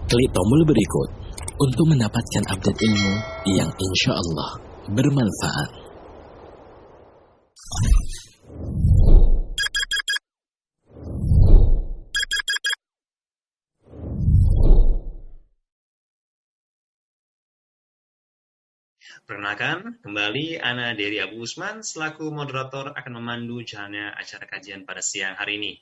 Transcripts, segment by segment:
Klik tombol berikut untuk mendapatkan update ilmu yang insya Allah bermanfaat. Perkenalkan, kembali Ana Dery Abu Usman selaku moderator akan memandu jalannya acara kajian pada siang hari ini.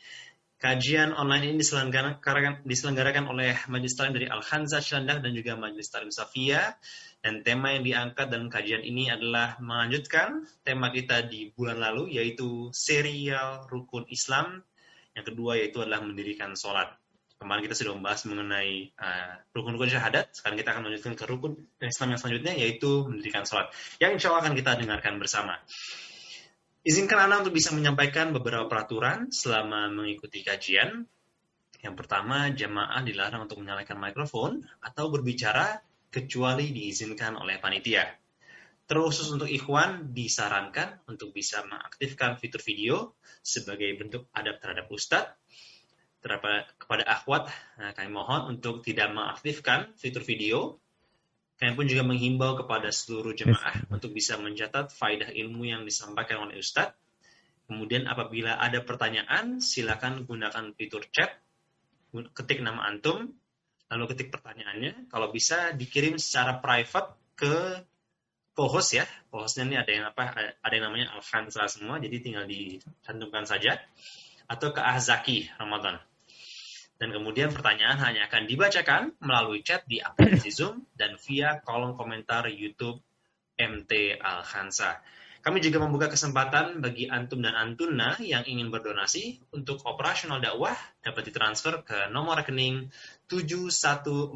Kajian online ini diselenggarakan oleh Majelis Taklim dari Al-Khanzah Cilandak dan juga Majelis Taklim Safia. Dan tema yang diangkat dalam kajian ini adalah melanjutkan tema kita di bulan lalu, yaitu serial Rukun Islam. Yang kedua yaitu adalah mendirikan sholat. Kemarin kita sudah membahas mengenai rukun-rukun syahadat. Sekarang kita akan melanjutkan ke rukun Islam yang selanjutnya, yaitu mendirikan sholat. Yang insya Allah akan kita dengarkan bersama. Izinkan Anda untuk bisa menyampaikan beberapa peraturan selama mengikuti kajian. Yang pertama, jamaah dilarang untuk menyalakan mikrofon atau berbicara kecuali diizinkan oleh panitia. Terkhusus untuk ikhwan, disarankan untuk bisa mengaktifkan fitur video sebagai bentuk adab terhadap ustadz. Kepada akhwat, kami mohon untuk tidak mengaktifkan fitur video. Kami pun juga menghimbau kepada seluruh jemaah untuk bisa mencatat faedah ilmu yang disampaikan oleh Ustadz. Kemudian apabila ada pertanyaan, silakan gunakan fitur chat, ketik nama antum, lalu ketik pertanyaannya. Kalau bisa dikirim secara private ke co-host ya. Co-hostnya ini ada yang namanya Al-Khanzah semua, jadi tinggal dicantumkan saja. Atau ke Ahzaki Ramadan. Dan kemudian pertanyaan hanya akan dibacakan melalui chat di aplikasi Zoom dan via kolom komentar YouTube MT Al-Khanzah. Kami juga membuka kesempatan bagi antum dan antuna yang ingin berdonasi untuk operasional dakwah dapat ditransfer ke nomor rekening 7144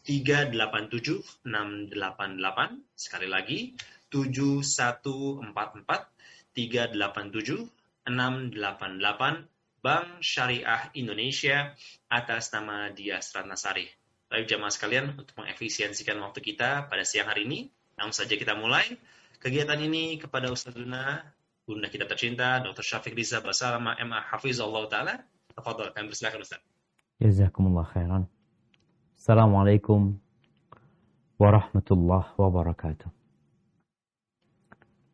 387 688. Sekali lagi 7144 387 688. Bank Syariah Indonesia atas nama Dias Ratnasari. Baik jamaah sekalian, untuk mengefisiensikan waktu kita pada siang hari ini, langsung saja kita mulai kegiatan ini kepada Ustadzuna, bunda kita tercinta, Dr. Syafiq Riza Basalama MA Hafizullah Ta'ala. Tafadhol, kami persilakan Ustaz. Jazakumullah khairan. Assalamualaikum warahmatullahi wabarakatuh.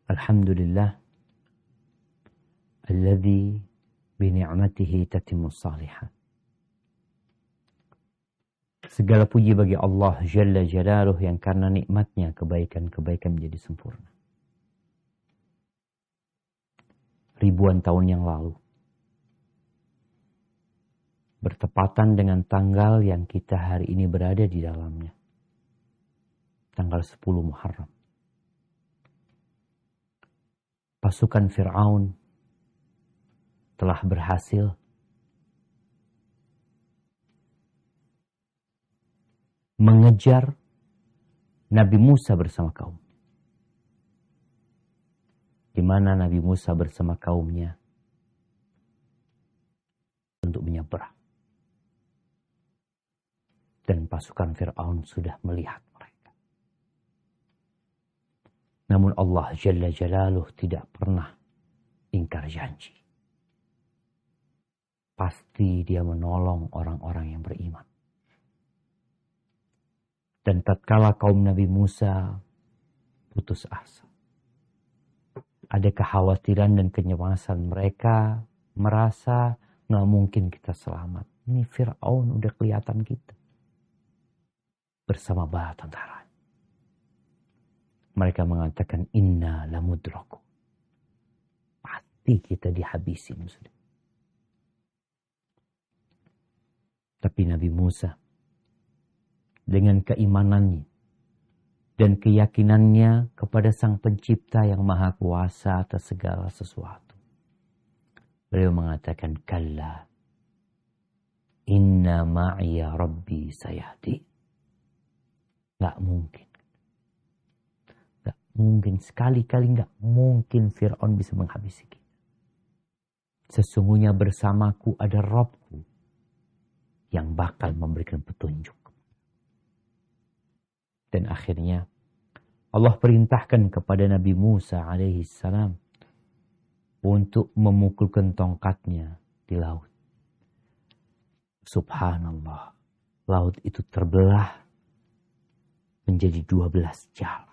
Alhamdulillah alladzi bini'matihi tatimmus salihat. Segala puji bagi Allah Jalla Jalaluh yang karena nikmatnya kebaikan-kebaikan menjadi sempurna. Ribuan tahun yang lalu, bertepatan dengan tanggal yang kita hari ini berada di dalamnya, tanggal 10 Muharram, pasukan Fir'aun telah berhasil mengejar Nabi Musa bersama kaum. Di mana Nabi Musa bersama kaumnya untuk menyeberang. Dan pasukan Fir'aun sudah melihat mereka. Namun Allah Jalla Jalaluh tidak pernah ingkar janji. Pasti dia menolong orang-orang yang beriman. Dan tatkala kaum Nabi Musa putus asa, ada kekhawatiran dan kecemasan, mereka merasa nggak mungkin kita selamat. Ini Fir'aun udah kelihatan kita bersama bala tentara. Mereka mengatakan inna lamudraku, pasti kita dihabisi muslim. Tapi Nabi Musa dengan keimanannya dan keyakinannya kepada Sang Pencipta yang Maha Kuasa atas segala sesuatu, beliau mengatakan kalla inna ma'iya rabbi sayahdi. Gak mungkin. Gak mungkin. Sekali-kali gak mungkin Fir'aun bisa menghabisi kita. Sesungguhnya bersamaku ada Rabbku yang bakal memberikan petunjuk. Dan akhirnya Allah perintahkan kepada Nabi Musa alaihissalam untuk memukulkan tongkatnya di laut. Subhanallah. laut itu terbelah menjadi 12 jala.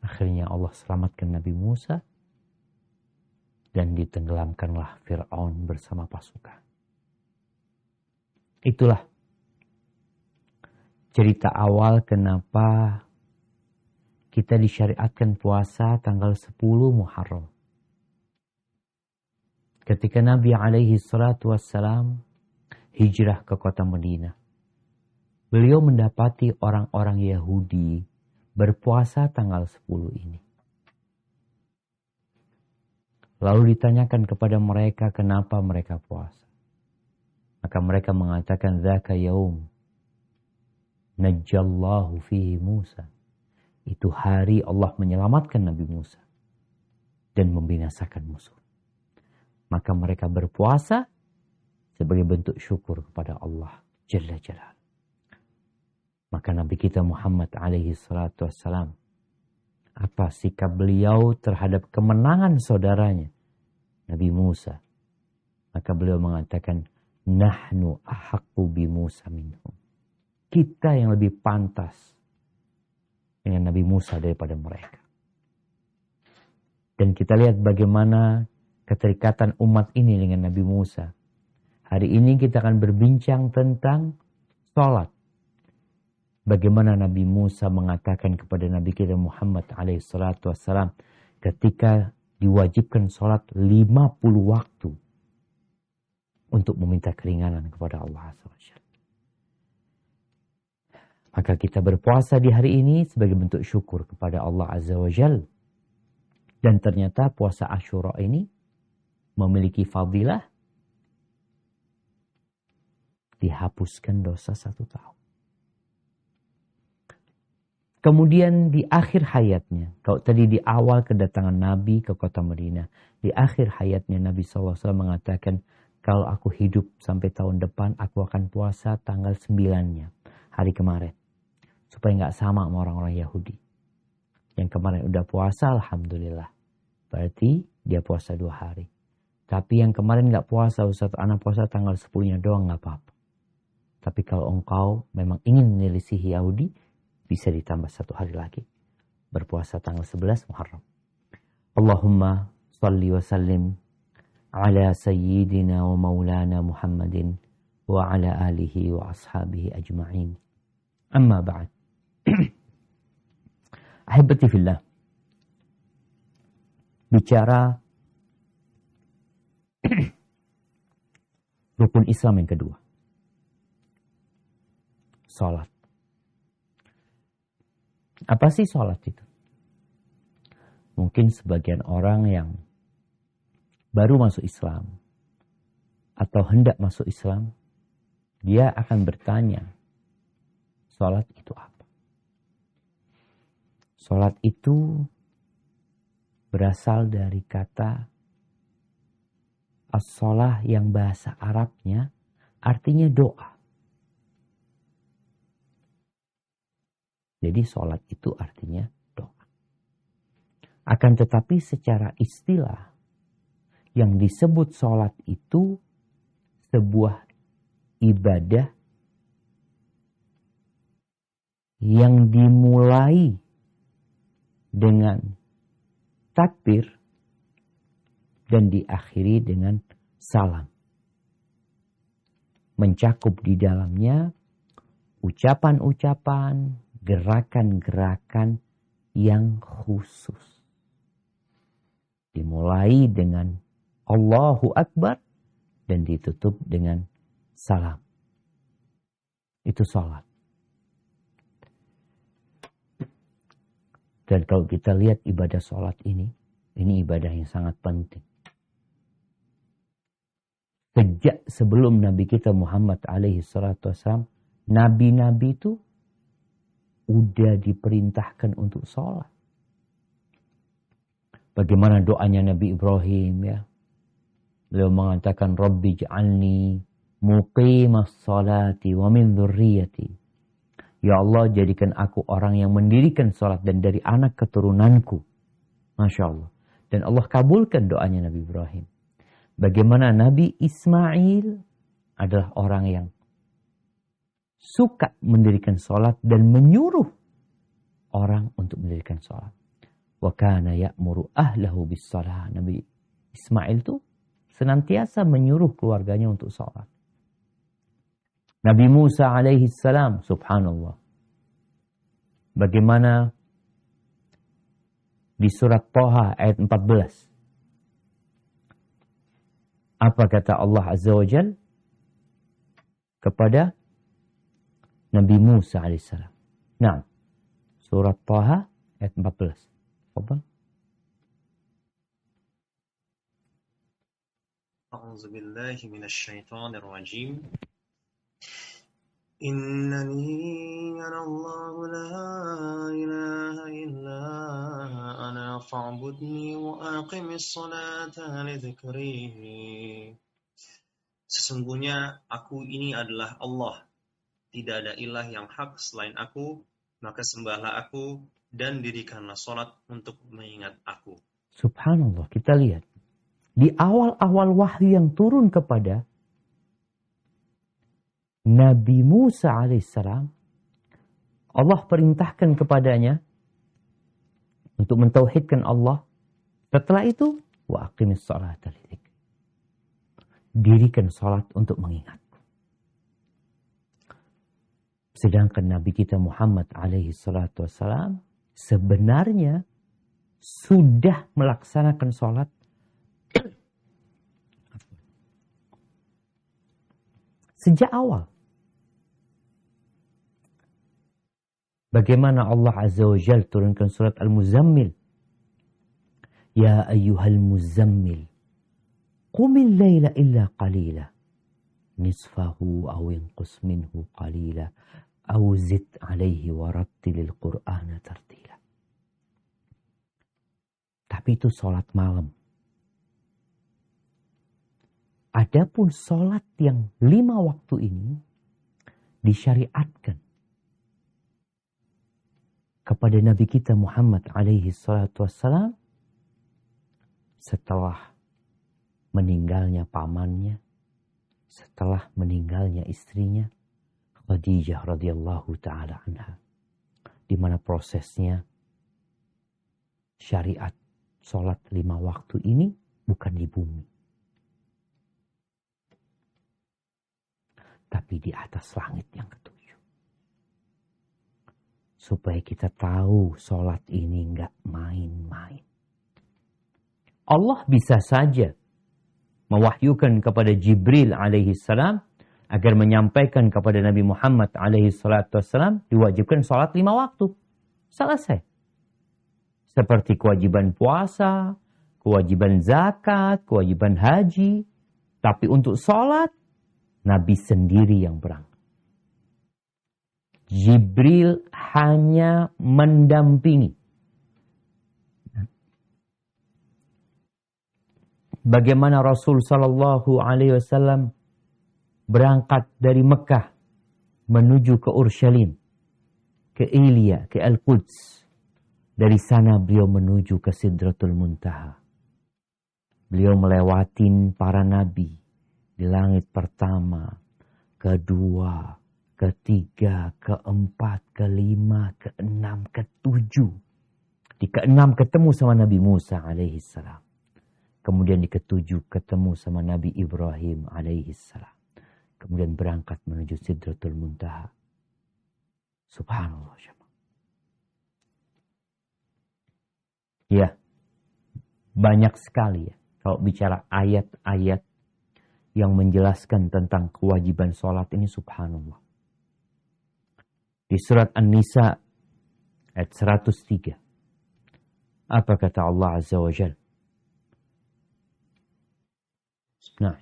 Akhirnya Allah selamatkan Nabi Musa dan ditenggelamkanlah Fir'aun bersama pasukan. Itulah cerita awal kenapa kita disyariatkan puasa tanggal 10 Muharram. Ketika Nabi alaihi salatu wassalam hijrah ke kota Madinah, beliau mendapati orang-orang Yahudi berpuasa tanggal 10 ini. Lalu ditanyakan kepada mereka kenapa mereka puasa. Maka mereka mengatakan, "Dzaka yaum najjallahu fihi Musa." Itu hari Allah menyelamatkan Nabi Musa dan membinasakan musuh. Maka mereka berpuasa sebagai bentuk syukur kepada Allah Jalla Jalaluhu. Maka Nabi kita Muhammad alaihi salatu wassalam, apa sikap beliau terhadap kemenangan saudaranya Nabi Musa? Maka beliau mengatakan, "Nahnu ahaqqu bi Musa minhum." Kita yang lebih pantas dengan Nabi Musa daripada mereka. Dan kita lihat bagaimana keterikatan umat ini dengan Nabi Musa. Hari ini kita akan berbincang tentang sholat. Bagaimana Nabi Musa mengatakan kepada Nabi kita Muhammad alaihissalam ketika diwajibkan sholat 50 waktu untuk meminta keringanan kepada Allah SWT. Maka kita berpuasa di hari ini sebagai bentuk syukur kepada Allah Azza wa Jal. Dan ternyata puasa Asyura ini memiliki fadilah dihapuskan dosa 1 tahun. Kemudian di akhir hayatnya, kalau tadi di awal kedatangan Nabi ke kota Madinah, di akhir hayatnya Nabi SAW mengatakan, kalau aku hidup sampai tahun depan, aku akan puasa tanggal 9-nya, hari kemarin. Supaya nggak sama sama orang-orang Yahudi. Yang kemarin udah puasa, Alhamdulillah. Berarti dia puasa 2 hari. Tapi yang kemarin nggak puasa, Ustaz, anak puasa tanggal 10-nya doang, nggak apa-apa. Tapi kalau engkau memang ingin menyelisihi Yahudi, bisa ditambah 1 hari lagi. Berpuasa tanggal 11 Muharram. Allahumma salli wa sallim ala sayyidina wa maulana Muhammadin wa ala alihi wa ashabihi ajma'in. Amma ba'd. Ahibati fillah. Bicara rukun Islam yang kedua. Salat. Apa sih sholat itu? Mungkin sebagian orang yang baru masuk Islam atau hendak masuk Islam, dia akan bertanya, sholat itu apa? Sholat itu berasal dari kata as-sholah yang bahasa Arabnya artinya doa. Jadi sholat itu artinya doa. Akan tetapi secara istilah, yang disebut sholat itu sebuah ibadah yang dimulai dengan takbir dan diakhiri dengan salam. Mencakup di dalamnya ucapan-ucapan, gerakan-gerakan yang khusus. Dimulai dengan Allahu Akbar dan ditutup dengan salam. Itu salat. Dan kalau kita lihat ibadah salat ini ibadah yang sangat penting. Sejak sebelum Nabi kita Muhammad alaihi salatu wasallam, nabi-nabi itu udah diperintahkan untuk sholat. Bagaimana doanya Nabi Ibrahim ya. Beliau mengatakan, Rabbi ja'alni muqimas salati wa min dzurriyyati. Ya Allah, jadikan aku orang yang mendirikan sholat dan dari anak keturunanku. Masya Allah. Dan Allah kabulkan doanya Nabi Ibrahim. Bagaimana Nabi Ismail adalah orang yang suka mendirikan sholat dan menyuruh orang untuk mendirikan sholat. Wa kana ya'muru ahlahu bis shalah. Nabi Ismail itu senantiasa menyuruh keluarganya untuk sholat. Nabi Musa alaihi salam, subhanallah. Bagaimana di surat Thaha ayat 14. Apa kata Allah Azza wa Jal kepada Nabi Musa AS? Nah, surat Thaha ayat 14. Apa? A'udzu billahi minasyaitonir rajim. Innani ana Allah la ilaha illa ana fa'budni wa aqimis salata li dzikri. Sesungguhnya aku ini adalah Allah. Tidak ada ilah yang hak selain aku, maka sembahlah aku dan dirikanlah salat untuk mengingat aku. Subhanallah, kita lihat. Di awal-awal wahyu yang turun kepada Nabi Musa alaihissalam, Allah perintahkan kepadanya untuk mentauhidkan Allah. Setelah itu, wa aqimis salata li dzikri. Dirikan salat untuk mengingatku. Sedangkan Nabi kita Muhammad alaihi salatu wassalam sebenarnya sudah melaksanakan salat sejak awal. Bagaimana Allah Azza wa Jal turunkan surat Al-Muzammil. Ya ayyuhal muzammil. Qumil layla illa qalila. Nisfahu aw inqus minhu qalila. Aw zid alaihi warattilil Qur'ana tartila. Tapi itu sholat malam. Adapun sholat yang 5 waktu ini disyariatkan kepada Nabi kita Muhammad alaihi salatu wassalam setelah meninggalnya pamannya, setelah meninggalnya istrinya Khadijah radhiyallahu taala anha, di mana prosesnya syariat sholat 5 waktu ini bukan di bumi, tapi di atas langit yang ketujuh. Supaya kita tahu sholat ini nggak main-main. Allah bisa saja mewahyukan kepada Jibril alaihi salam agar menyampaikan kepada Nabi Muhammad alaihi salatu wassalam diwajibkan sholat 5 waktu. Selesai. Seperti kewajiban puasa, kewajiban zakat, kewajiban haji. Tapi untuk sholat, Nabi sendiri yang berangkat. Jibril hanya mendampingi. Bagaimana Rasul Sallallahu Alaihi Wasallam berangkat dari Mekah menuju ke Urshalim, ke Ilya, ke Al-Quds. Dari sana beliau menuju ke Sidratul Muntaha. Beliau melewatin para nabi di langit pertama, kedua, ketiga, keempat, kelima, keenam, ketujuh. Di keenam ketemu sama Nabi Musa alaihi salam. Kemudian di ketujuh ketemu sama Nabi Ibrahim alaihi salam. Kemudian berangkat menuju Sidratul Muntaha. Subhanallah. Ya, banyak sekali ya. Kalau bicara ayat-ayat yang menjelaskan tentang kewajiban sholat ini, subhanallah. Di surat An-Nisa ayat 103. Apa kata Allah Azza wa Jal? Nah.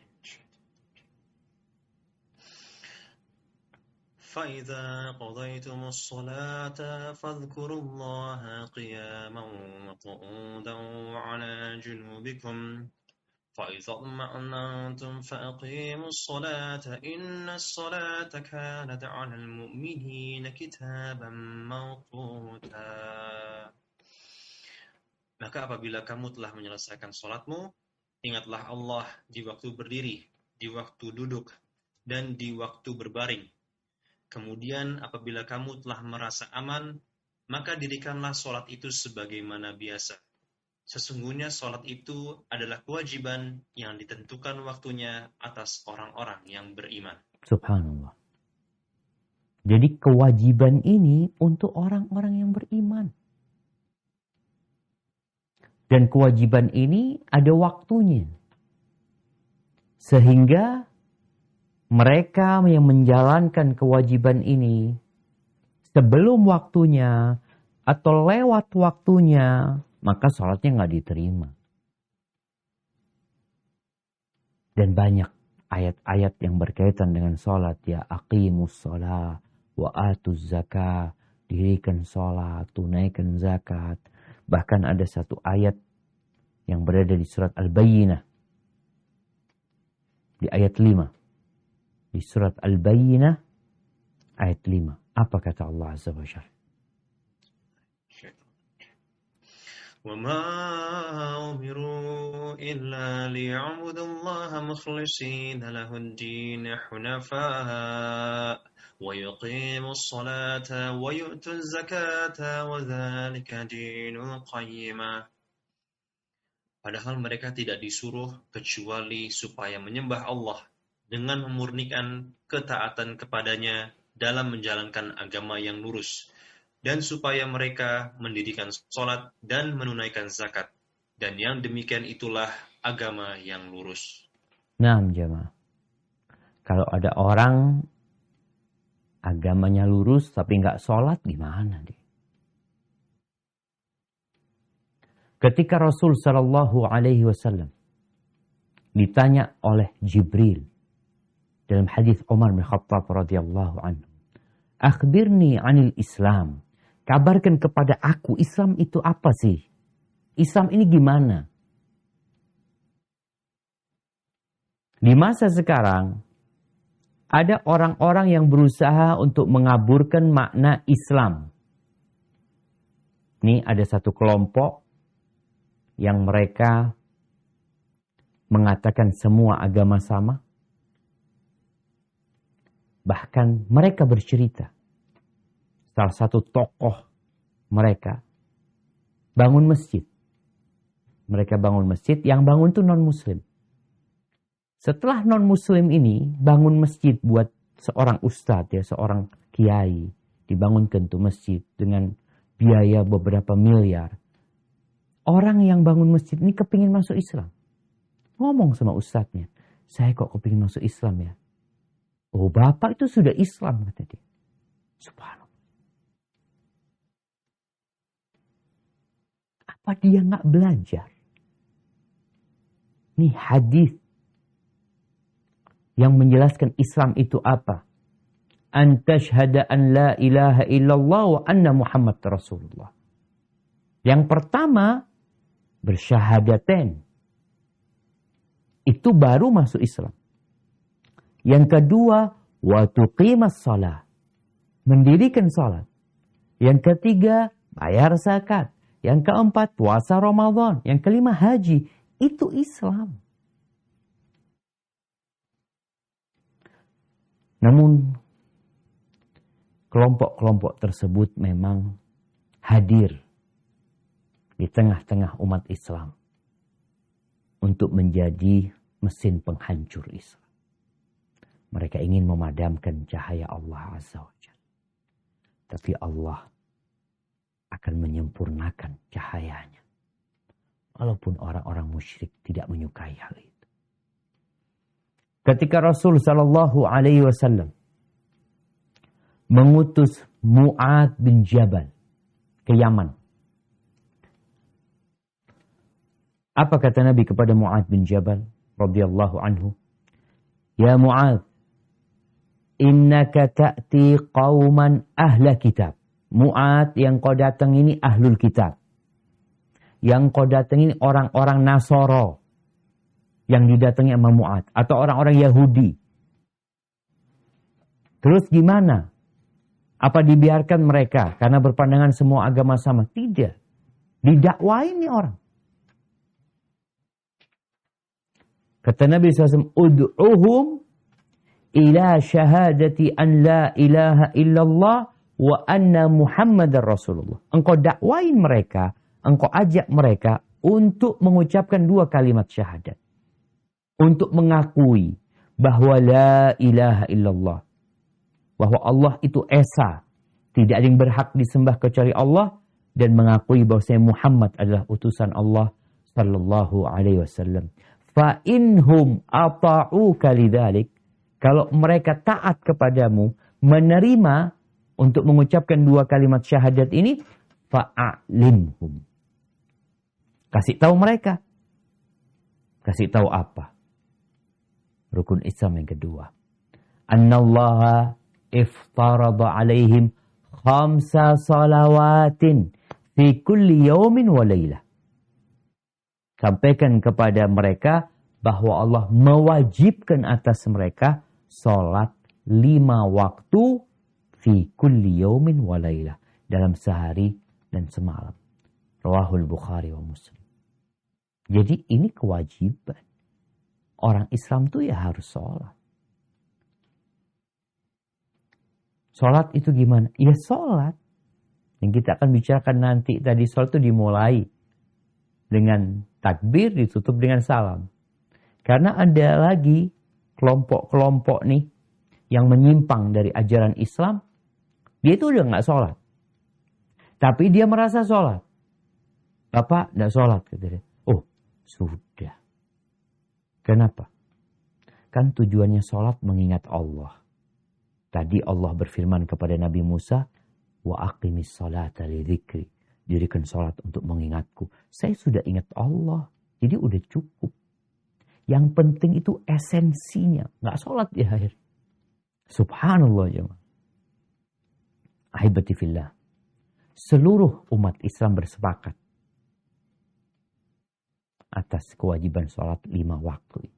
فَإِذَا قَضَيْتُمُ الصَّلَاةَ فَاذْكُرُوا اللَّهَ قِيَامًا وَقُعُودًا وَعَلَى جُنُوبِكُمْ فَإِذَا اطْمَأْنَنْتُمْ فَأَقِيمُوا الصَّلَاةَ إِنَّ الصَّلَاةَ كَانَتْ عَلَى الْمُؤْمِنِينَ كِتَابًا مَوْقُوتًا. Maka apabila kamu telah menyelesaikan sholatmu, ingatlah Allah di waktu berdiri, di waktu duduk, dan di waktu berbaring. Kemudian apabila kamu telah merasa aman, maka dirikanlah sholat itu sebagaimana biasa. Sesungguhnya sholat itu adalah kewajiban yang ditentukan waktunya atas orang-orang yang beriman. Subhanallah. Jadi kewajiban ini untuk orang-orang yang beriman. Dan kewajiban ini ada waktunya. Sehingga mereka yang menjalankan kewajiban ini sebelum waktunya atau lewat waktunya, maka sholatnya nggak diterima. Dan banyak ayat-ayat yang berkaitan dengan sholat. Ya aqimus sholat wa atuz zakah. Dirikan sholat, tunaikan zakat. Bahkan ada satu ayat yang berada di surat Al-Bayyinah. Di ayat 5. Di surat Al-Bayyinah ayat 5. Apa kata Allah Azza wa Jalla? وَمَا أُمِرُوا إِلَّا لِيَعْبُدُوا اللَّهَ مُخْلِصِينَ لَهُ الدِّينَ حُنَفَاءَ وَيُقِيمُوا الصَّلَاةَ وَيُؤْتُوا الزَّكَاةَ وَذَلِكَ دِينُ الْقَيِّمَةِ. Padahal mereka tidak disuruh kecuali supaya menyembah Allah dengan memurnikan ketaatan kepadanya dalam menjalankan agama yang lurus, dan supaya mereka mendirikan sholat dan menunaikan zakat. Dan yang demikian itulah agama yang lurus. Nah, jemaah. Kalau ada orang agamanya lurus tapi nggak sholat, gimana dia? Ketika Rasul Shallallahu Alaihi Wasallam ditanya oleh Jibril dalam hadis Umar bin Khattab radhiyallahu anhu, akhbirni anil Islam. Kabarkan kepada aku, Islam itu apa sih? Islam ini gimana? Di masa sekarang, ada orang-orang yang berusaha untuk mengaburkan makna Islam. Ini ada satu kelompok yang mereka mengatakan semua agama sama. Bahkan mereka bercerita. Salah satu tokoh mereka bangun masjid. Mereka bangun masjid, yang bangun itu non-muslim. Setelah non-muslim ini bangun masjid buat seorang ustadz, ya, seorang kiai. Dibangunkan tuh masjid dengan biaya beberapa miliar. Orang yang bangun masjid ini kepingin masuk Islam. Ngomong sama ustadznya, saya kok kepingin masuk Islam ya? Oh, bapak itu sudah Islam, kata dia. Subhanallah. Apa dia nggak belajar? Nih hadis yang menjelaskan Islam itu apa? An tashhada an la ilaha illallah wa anna Muhammad Rasulullah. Yang pertama, bersyahadaten. Itu baru masuk Islam. Yang kedua, wa tuqimas shalah. Mendirikan salat. Yang ketiga, bayar zakat. Yang keempat, puasa Ramadan. Yang kelima, haji. Itu Islam. Namun, kelompok-kelompok tersebut memang hadir di tengah-tengah umat Islam untuk menjadi mesin penghancur Islam. Mereka ingin memadamkan cahaya Allah Azza wa Jalla. Tapi Allah akan menyempurnakan cahayanya. Walaupun orang-orang musyrik tidak menyukai hal itu. Ketika Rasul Sallallahu Alaihi Wasallam mengutus Mu'adz bin Jabal ke Yaman. Apa kata Nabi kepada Mu'adz bin Jabal radhiyallahu anhu? Ya Mu'adz, innaka ta'ti qauman ahla kitab. Mu'adz, yang kau datang ini ahlul kitab. Yang kau datang ini orang-orang Nasoro. Yang didatangi sama Mu'adz. Atau orang-orang Yahudi. Terus gimana? Apa dibiarkan mereka karena berpandangan semua agama sama? Tidak. Didakwain nih orang. Kata Nabi SAW, ud'uhum ila syahadati an la ilaha illallah wa anna Muhammadar Rasulullah. Engkau dakwain mereka, engkau ajak mereka untuk mengucapkan 2 kalimat syahadat. Untuk mengakui bahwa la ilaha illallah. Bahwa Allah itu esa. Tidak ada yang berhak disembah kecuali Allah. Dan mengakui bahwa Muhammad adalah utusan Allah sallallahu alaihi wasallam. Fa inhum ata'uka lidzalik. Kalau mereka taat kepadamu, menerima untuk mengucapkan 2 kalimat syahadat ini, fa'alimhum. Kasih tahu mereka. Kasih tahu apa? Rukun Islam yang kedua. Annallaha iftarada alaihim 5 salawatin fi kulli yawmin wa laylah. Sampaikan kepada mereka bahwa Allah mewajibkan atas mereka salat 5 waktu fi kulli yawmin wa laylah, dalam sehari dan semalam. Rawahul Bukhari wa Muslim. Jadi ini kewajiban. Orang Islam tuh ya harus sholat. Sholat itu gimana? Ya sholat. Yang kita akan bicarakan nanti. Tadi sholat itu dimulai dengan takbir, ditutup dengan salam. Karena ada lagi kelompok-kelompok nih yang menyimpang dari ajaran Islam. Dia itu udah gak sholat. Tapi dia merasa sholat. Bapak gak sholat. Oh, sudah. Kenapa? Kan tujuannya sholat mengingat Allah. Tadi Allah berfirman kepada Nabi Musa, wa aqimis sholata li dzikri. Dirikan sholat untuk mengingatku. Saya sudah ingat Allah. Jadi udah cukup. Yang penting itu esensinya. Nggak sholat di akhir. Subhanallah jemaah. Ahibati fillah. Seluruh umat Islam bersepakat atas kewajiban sholat 5 waktu.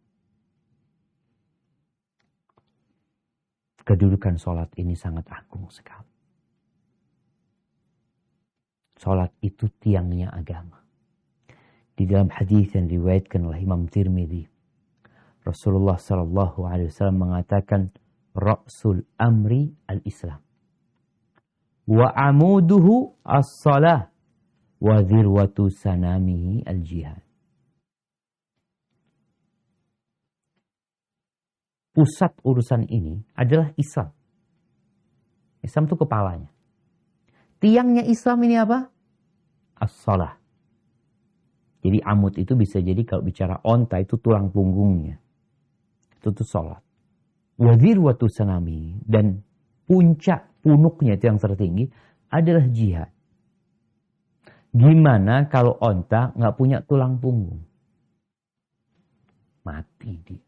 Kedudukan sholat ini sangat agung sekali. Sholat itu tiangnya agama. Di dalam hadis yang diriwayatkan oleh Imam Tirmidzi, Rasulullah sallallahu alaihi wasallam mengatakan, "Ra'sul amri al-Islam. Wa amuduhu as-salah wa dhirwatu sanamihi al-jihad." Pusat urusan ini adalah Islam. Islam itu kepalanya. Tiangnya Islam ini apa? As-salah. Jadi amud itu bisa jadi kalau bicara onta itu tulang punggungnya. Itu tuh salat. Wazir watu sanami. Dan puncak punuknya itu yang tertinggi adalah jihad. Gimana kalau onta nggak punya tulang punggung? Mati dia.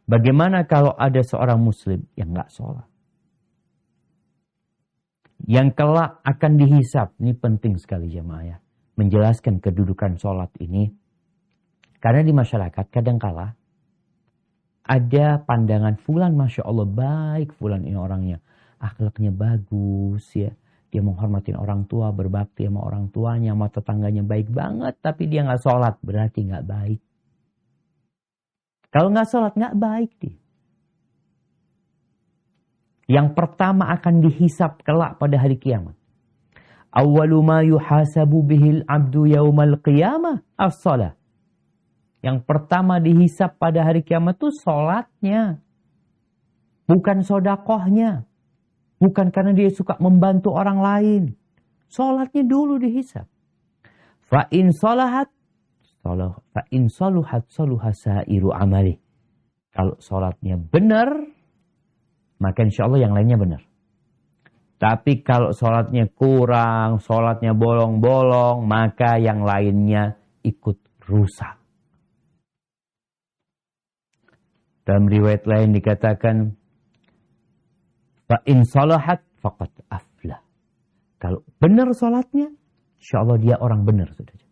Bagaimana kalau ada seorang muslim yang nggak sholat? Yang kelak akan dihisap. Ini penting sekali jemaah ya. Menjelaskan kedudukan sholat ini. Karena di masyarakat kadangkala ada pandangan fulan Masya Allah baik. Fulan ini orangnya akhlaknya bagus ya. Dia menghormati orang tua, berbakti sama orang tuanya, sama tetangganya baik banget. Tapi dia nggak sholat, berarti nggak baik. Kalau nggak sholat, nggak baik dia. Yang pertama akan dihisap kelak pada hari kiamat. Awwalu ma yuhasabu bihil abdu yaumal qiyamah as-salah. Yang pertama dihisap pada hari kiamat itu sholatnya. Bukan sodakohnya. Bukan karena dia suka membantu orang lain. Sholatnya dulu dihisap. Fa in salahat fa in saluhat saluha sairu amali. Kalau sholatnya benar, maka insya Allah yang lainnya benar. Tapi kalau sholatnya kurang, sholatnya bolong-bolong, maka yang lainnya ikut rusak. Dalam riwayat lain dikatakan, fa in salahat faqad aflah. Kalau benar sholatnya, insya Allah dia orang benar, saudara.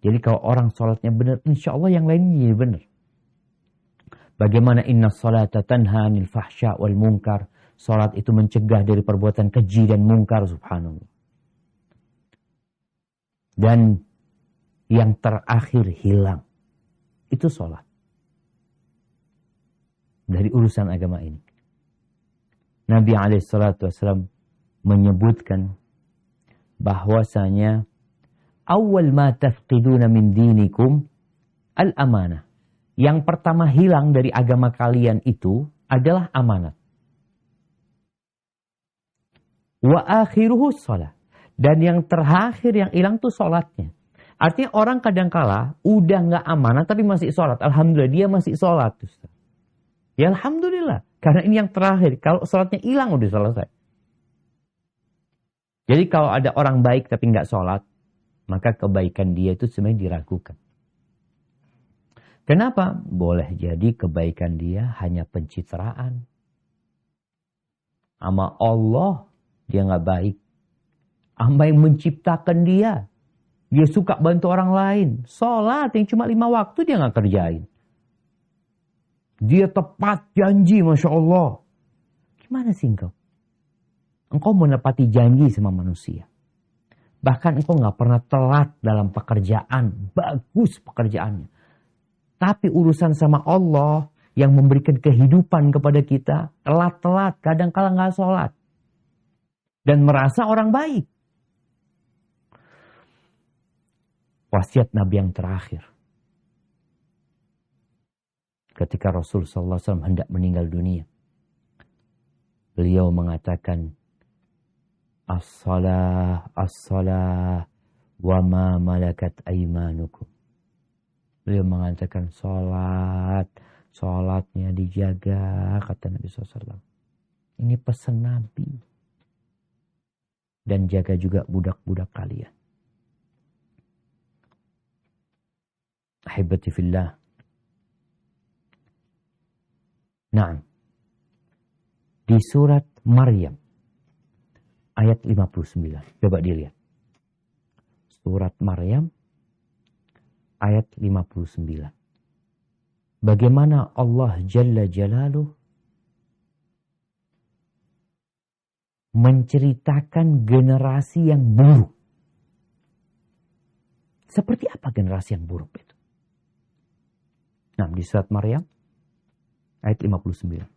Jadi kalau orang sholatnya benar, insya Allah yang lainnya jadi benar. Bagaimana inna sholata tanha anil fahsya wal munkar. Sholat itu mencegah dari perbuatan keji dan munkar, subhanallah. Dan yang terakhir hilang. Itu sholat. dari urusan agama ini. Nabi SAW menyebutkan bahwasanya awal ma tafqiduna min dinikum al-amanah. Yang pertama hilang dari agama kalian itu adalah amanat. Wa akhiruhu shalah. Dan yang terakhir yang hilang tuh sholatnya. Artinya orang kadangkala udah nggak amanat tapi masih sholat. Alhamdulillah dia masih sholat. Ya alhamdulillah. Karena ini yang terakhir. Kalau sholatnya hilang udah selesai. Jadi kalau ada orang baik tapi nggak sholat, maka kebaikan dia itu sebenarnya diragukan. Kenapa? Boleh jadi kebaikan dia hanya pencitraan. Sama Allah dia nggak baik. Sama yang menciptakan dia. Dia suka bantu orang lain. Sholat yang cuma 5 waktu dia nggak kerjain. Dia tepat janji, Masya Allah. Gimana sih engkau? Engkau menepati janji sama manusia. Bahkan engkau nggak pernah telat dalam pekerjaan. Bagus pekerjaannya. Tapi urusan sama Allah yang memberikan kehidupan kepada kita, telat-telat, kadang-kala nggak sholat. Dan merasa orang baik. Wasiat Nabi yang terakhir. Ketika Rasulullah SAW hendak meninggal dunia. Beliau mengatakan, As-salah, as-salah, wa ma malakat aimanukum. Beliau mengatakan sholatnya dijaga, kata Nabi SAW. Ini pesan Nabi. Dan jaga juga budak-budak kalian. Ahibati fillah. Nah, di surat Maryam, ayat 59. Coba dilihat. Surat Maryam, ayat 59. Bagaimana Allah Jalla Jalaluh menceritakan generasi yang buruk. Seperti apa generasi yang buruk itu? Nah, di surat Maryam, ayat 59.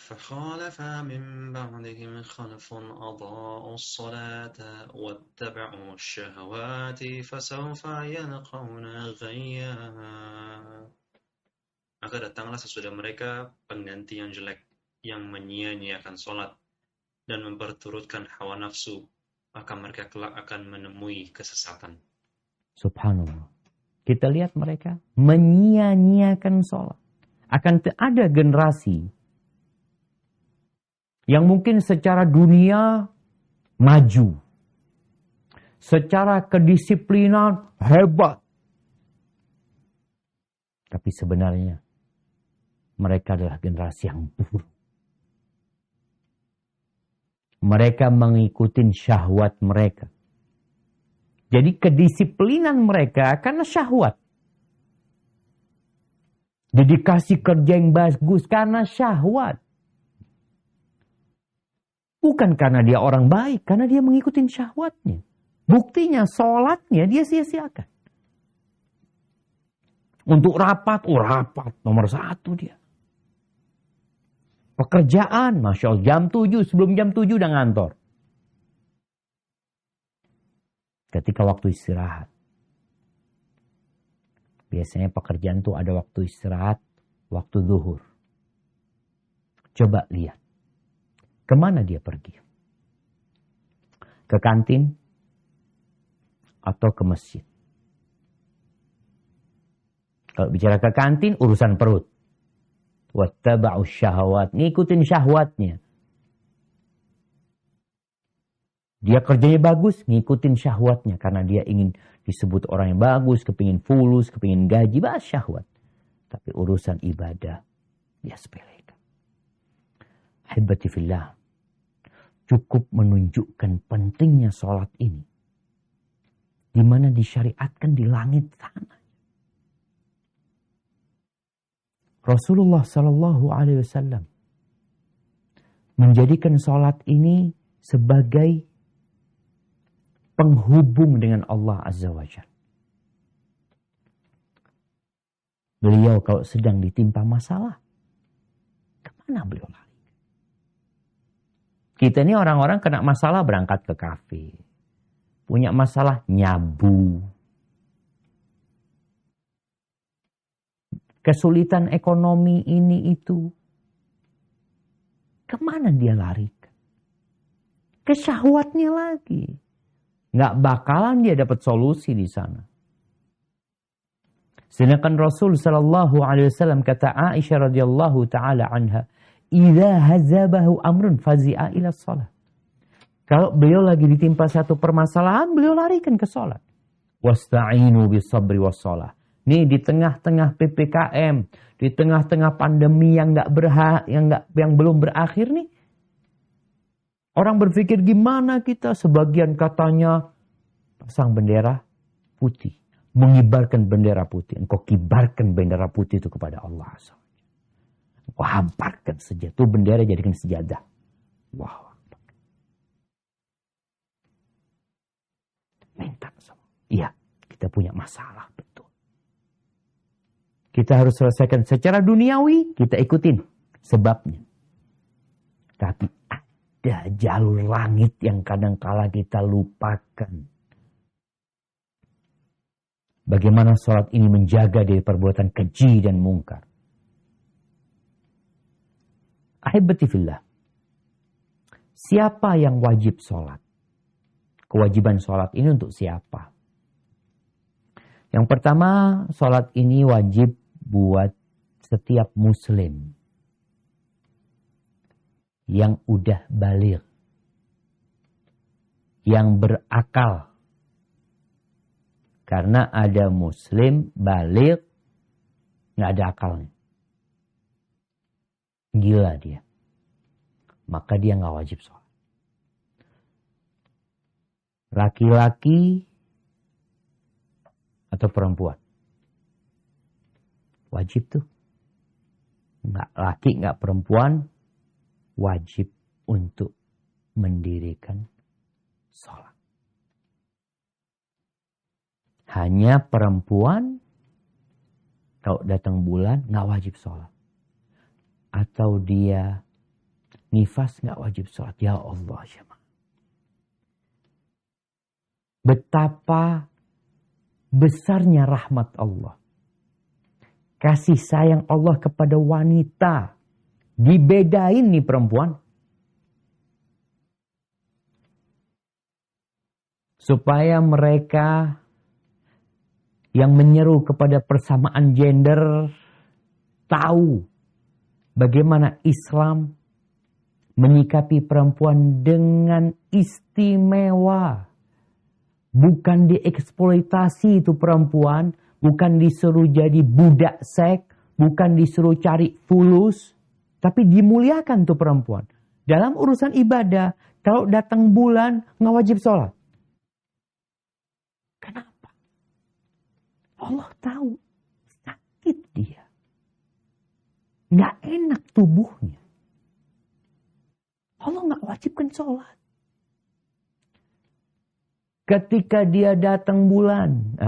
فخالف من بعدهم خلف أضاعوا الصلاة واتبعوا الشهوات فسوف يلقون غيا. Maka datanglah sesudah mereka pengganti yang jelek, yang menyia-nyiakan sholat dan memperturutkan hawa nafsu, maka mereka kelak akan menemui kesesatan. Subhanallah. Kita lihat mereka menyia-nyiakan sholat. Akan ada generasi yang mungkin secara dunia maju. Secara kedisiplinan hebat. Tapi sebenarnya mereka adalah generasi yang buruk. Mereka mengikuti syahwat mereka. Jadi kedisiplinan mereka karena syahwat. Dedikasi kerja yang bagus karena syahwat. Bukan karena dia orang baik, karena dia mengikuti syahwatnya. Buktinya sholatnya dia sia-siakan. Untuk rapat, rapat nomor 1 dia. Pekerjaan, Masya Allah, jam 7, sebelum jam 7 udah ngantor. Ketika waktu istirahat. Biasanya pekerjaan tuh ada waktu istirahat, waktu zuhur. Coba lihat. Kemana dia pergi? Ke kantin atau ke masjid? Kalau bicara ke kantin, urusan perut. Wattaba'us syahwat. Ngikutin syahwatnya. Dia kerjanya bagus, ngikutin syahwatnya. Karena dia ingin disebut orang yang bagus, kepingin fulus, kepingin gaji, bahas syahwat. Tapi urusan ibadah, dia sepelekan. Ahibati fillah. Cukup menunjukkan pentingnya sholat ini. Di mana disyariatkan di langit sana. Rasulullah Sallallahu Alaihi Wasallam menjadikan sholat ini sebagai penghubung dengan Allah Azza wa Jalla. Beliau kalau sedang ditimpa masalah, kemana beliau lari? Kita ini orang-orang kena masalah berangkat ke kafe. Punya masalah nyabu. Kesulitan ekonomi ini itu. Kemana dia lari? Ke syahwatnya lagi. Nggak bakalan dia dapat solusi di sana. Sedangkan Rasul sallallahu alaihi wasallam kata Aisyah radhiyallahu taala anha, "Idza hazabahu amrun fazi'a ila shalah." Kalau beliau lagi ditimpa satu permasalahan, beliau larikan ke salat. Wasta'inu bis sabri was shalah. Nih di tengah-tengah PPKM, di tengah-tengah pandemi yang belum berakhir nih. Orang berpikir gimana kita, sebagian katanya pasang bendera putih. Mengibarkan bendera putih. Engkau kibarkan bendera putih itu kepada Allah. Engkau hamparkan saja. Itu bendera jadikan sejadah. Wow. Minta sama. Iya, kita punya masalah. Betul. Kita harus selesaikan secara duniawi. Kita ikutin sebabnya. Tapi ada jalur langit yang kadang-kala kita lupakan. Bagaimana sholat ini menjaga dari perbuatan keji dan mungkar. Ahibati fillah. Siapa yang wajib sholat? Kewajiban sholat ini untuk siapa? Yang pertama, sholat ini wajib buat setiap muslim yang udah baligh, yang berakal. Karena ada muslim baligh nggak ada akalnya, gila dia, maka dia nggak wajib sholat. Laki-laki atau perempuan wajib tuh, nggak laki nggak perempuan wajib untuk mendirikan sholat. Hanya perempuan kalau datang bulan nggak wajib sholat. Atau dia nifas nggak wajib sholat. Ya Allah. Betapa besarnya rahmat Allah. Kasih sayang Allah kepada wanita. Dibedain nih perempuan. Supaya mereka yang menyeru kepada persamaan gender tahu bagaimana Islam menyikapi perempuan dengan istimewa. Bukan dieksploitasi itu perempuan, bukan disuruh jadi budak seks, bukan disuruh cari fulus, tapi dimuliakan tuh perempuan. Dalam urusan ibadah, kalau datang bulan nggak wajib sholat. Kenapa? Allah tahu sakit dia. Nggak enak tubuhnya. Allah nggak wajibkan sholat. Ketika dia datang bulan,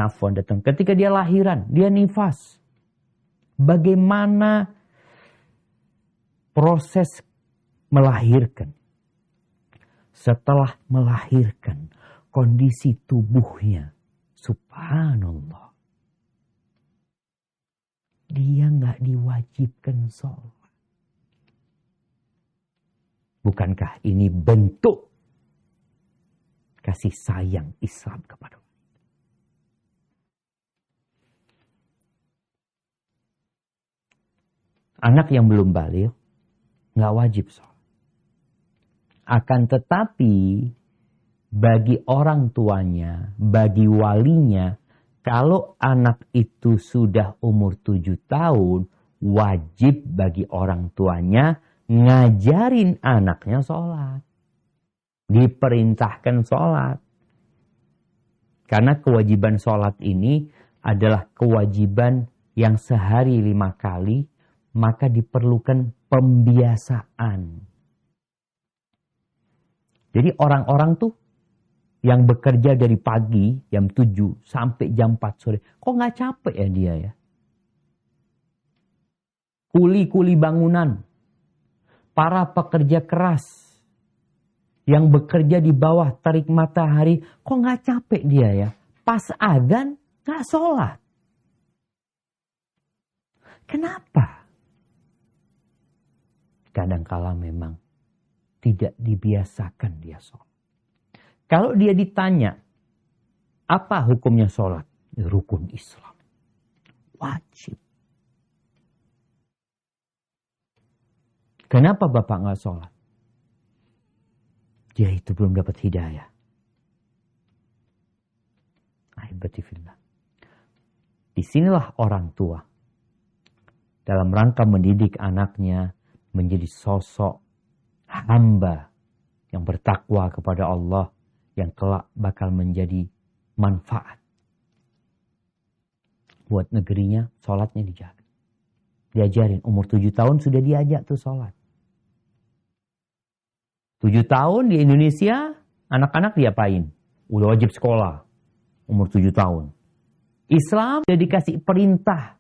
ketika dia lahiran, dia nifas. Bagaimana proses melahirkan? Setelah melahirkan, kondisi tubuhnya, subhanallah. Dia nggak diwajibkan sholat. Bukankah ini bentuk kasih sayang Islam kepada wanita? Anak yang belum baligh nggak wajib sholat. Akan tetapi bagi orang tuanya, bagi walinya, kalau anak itu sudah umur 7 tahun, wajib bagi orang tuanya ngajarin anaknya sholat. Diperintahkan sholat. Karena kewajiban sholat ini adalah kewajiban yang sehari 5 kali, maka diperlukan pembiasaan. Jadi orang-orang tuh yang bekerja dari pagi jam 7 sampai jam 4 sore, kok nggak capek ya dia ya? kuli-kuli bangunan, para pekerja keras yang bekerja di bawah terik matahari, kok nggak capek dia ya? Pas adzan nggak sholat. Kenapa? Kadangkala memang tidak dibiasakan dia sholat. Kalau dia ditanya, apa hukumnya sholat? Rukun Islam. Wajib. Kenapa Bapak nggak sholat? Dia itu belum dapat hidayah. Ahibatifillah. Disinilah orang tua dalam rangka mendidik anaknya menjadi sosok hamba yang bertakwa kepada Allah yang kelak bakal menjadi manfaat buat negerinya. Sholatnya dijaga, diajarin. Umur 7 tahun sudah diajak tuh sholat. 7 tahun di Indonesia anak-anak diapain? Udah wajib sekolah umur 7 tahun. Islam sudah dikasih perintah.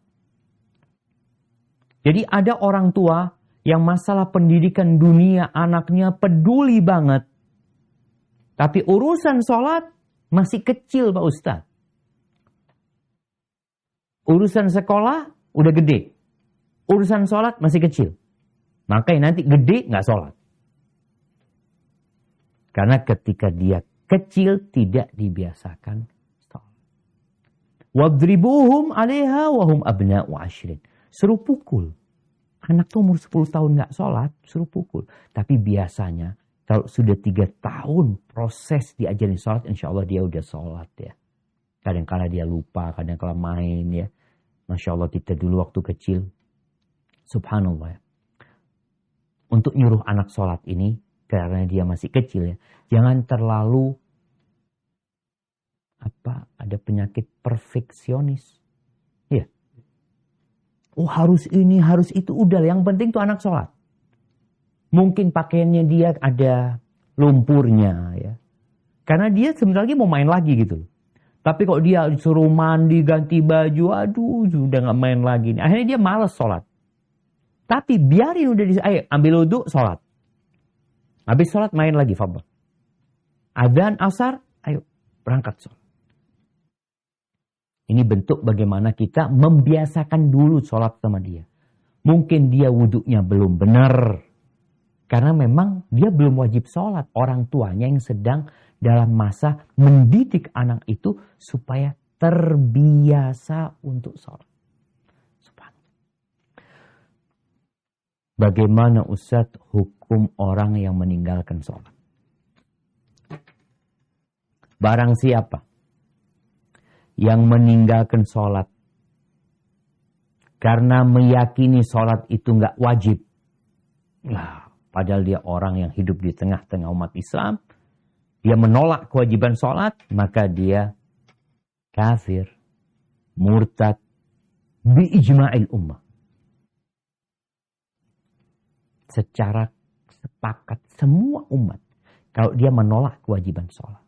Jadi ada orang tua yang masalah pendidikan dunia anaknya peduli banget. Tapi urusan sholat masih kecil Pak Ustadz. Urusan sekolah udah gede. Urusan sholat masih kecil. Makanya nanti gede nggak sholat. Karena ketika dia kecil tidak dibiasakan sholat. Wadribuhum 'alaiha wa hum abna'u 'ashrin. Suruh pukul. Anak tuh umur 10 tahun nggak sholat, suruh pukul. Tapi biasanya kalau sudah 3 tahun proses diajarin sholat, insya Allah dia udah sholat ya. Kadang-kala dia lupa, kadang-kala main ya. Masya Allah kita dulu waktu kecil, subhanallah ya. Untuk nyuruh anak sholat ini, karena dia masih kecil ya, jangan terlalu ada penyakit perfeksionis. Ya. Oh harus ini, harus itu. Udah, yang penting tuh anak sholat. Mungkin pakaiannya dia ada lumpurnya ya. Karena dia sebentar lagi mau main lagi gitu. Tapi kalau dia disuruh mandi, ganti baju, aduh sudah gak main lagi. Akhirnya dia malas sholat. Tapi biarin udah ayo ambil wudhu, sholat. Habis sholat main lagi, fadhal. Adzan asar, ayo berangkat sholat. Ini bentuk bagaimana kita membiasakan dulu sholat sama dia. Mungkin dia wudhunya belum benar. Karena memang dia belum wajib sholat. Orang tuanya yang sedang dalam masa mendidik anak itu supaya terbiasa untuk sholat. Bagaimana Ustadz hukum orang yang meninggalkan sholat? Barang siapa yang meninggalkan sholat karena meyakini sholat itu nggak wajib. Nah, padahal dia orang yang hidup di tengah-tengah umat Islam. Dia menolak kewajiban sholat, maka dia kafir, murtad, biijma'il ummah. Secara sepakat semua umat kalau dia menolak kewajiban sholat.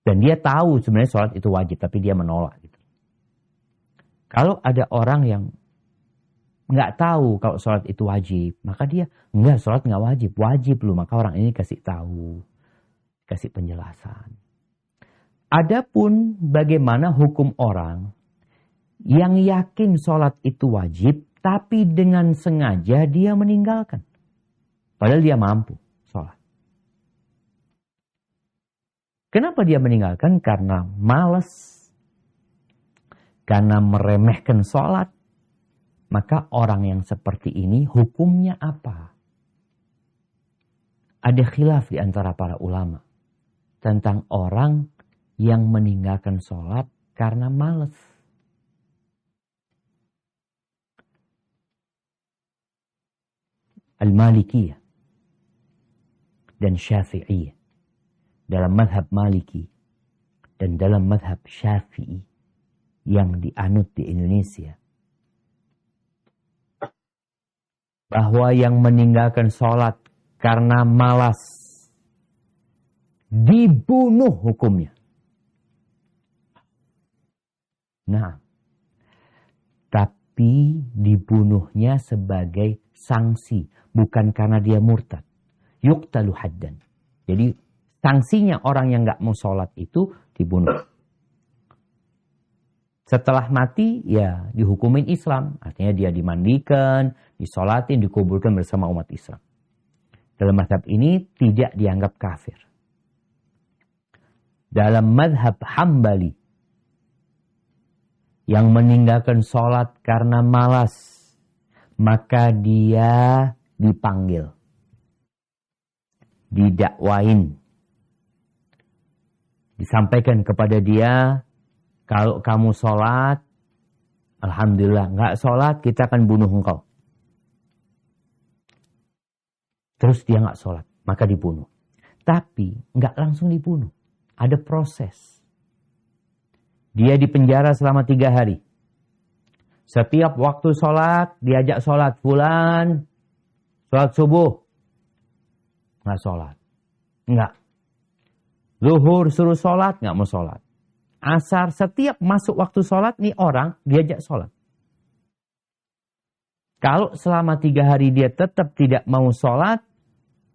Dan dia tahu sebenarnya sholat itu wajib, tapi dia menolak. Gitu. Kalau ada orang yang nggak tahu kalau sholat itu wajib, maka dia enggak, sholat nggak wajib, wajib loh. Maka orang ini kasih tahu, kasih penjelasan. Adapun bagaimana hukum orang yang yakin sholat itu wajib, tapi dengan sengaja dia meninggalkan, padahal dia mampu sholat. Kenapa dia meninggalkan? Karena malas, karena meremehkan sholat. Maka orang yang seperti ini hukumnya apa? Ada khilaf di antara para ulama tentang orang yang meninggalkan sholat karena malas. Al-Malikiyah dan Syafi'iyah. Dalam madhab Maliki dan dalam madhab Syafi'i yang dianut di Indonesia. Bahwa yang meninggalkan sholat karena malas dibunuh hukumnya. Nah, Tapi dibunuhnya sebagai sanksi, bukan karena dia murtad. Yuqtalu haddan. Jadi sanksinya orang yang nggak mau sholat itu dibunuh. Setelah mati, ya dihukumin Islam. Artinya dia dimandikan, disolatin, dikuburkan bersama umat Islam. Dalam mazhab ini tidak dianggap kafir. Dalam mazhab Hambali, yang meninggalkan sholat karena malas, maka dia dipanggil, didakwain, disampaikan kepada dia, kalau kamu sholat, alhamdulillah, nggak sholat kita akan bunuh engkau. Terus dia nggak sholat, maka dibunuh. Tapi nggak langsung dibunuh, ada proses. Dia dipenjara selama 3 hari. Setiap waktu sholat, diajak sholat. Fulan, sholat subuh. Nggak sholat. Nggak. Zuhur suruh sholat, nggak mau sholat. Asar, setiap masuk waktu sholat, nih orang diajak sholat. Kalau selama 3 hari dia tetap tidak mau sholat,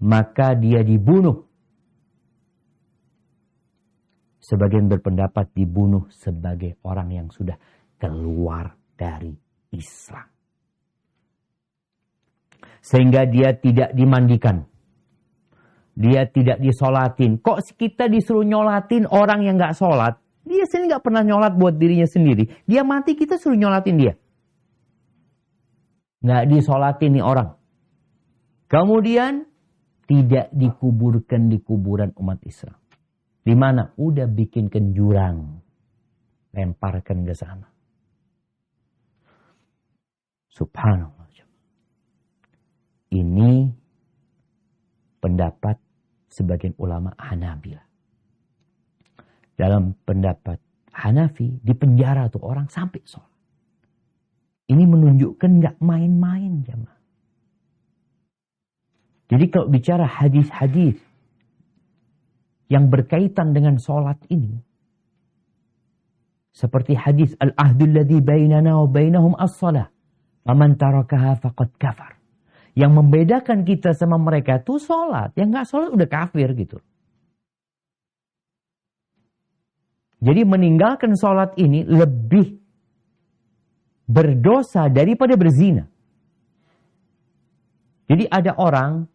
maka dia dibunuh. Sebagian berpendapat dibunuh sebagai orang yang sudah keluar dari Islam. Sehingga dia tidak dimandikan. Dia tidak disolatin. Kok kita disuruh nyolatin orang yang gak sholat? Dia sendiri gak pernah nyolat buat dirinya sendiri. Dia mati kita suruh nyolatin dia. Gak disolatin nih orang. Kemudian tidak dikuburkan di kuburan umat Islam. Di mana? Udah bikinkan jurang. Lemparkan ke sana. Subhanallah. Ini pendapat sebagian ulama Hanabilah. Dalam pendapat Hanafi, dipenjara tuh orang sampai sholat. Ini menunjukkan gak main-main jemaah. Jadi kalau bicara hadis-hadis yang berkaitan dengan sholat ini. Seperti hadis al-ahdul ladzi bainana wa bainahum as-shalah. Faman tarakaha faqad kafar. Yang membedakan kita sama mereka itu sholat. Yang gak sholat udah kafir gitu. Jadi meninggalkan sholat ini lebih berdosa daripada berzina. Jadi ada orang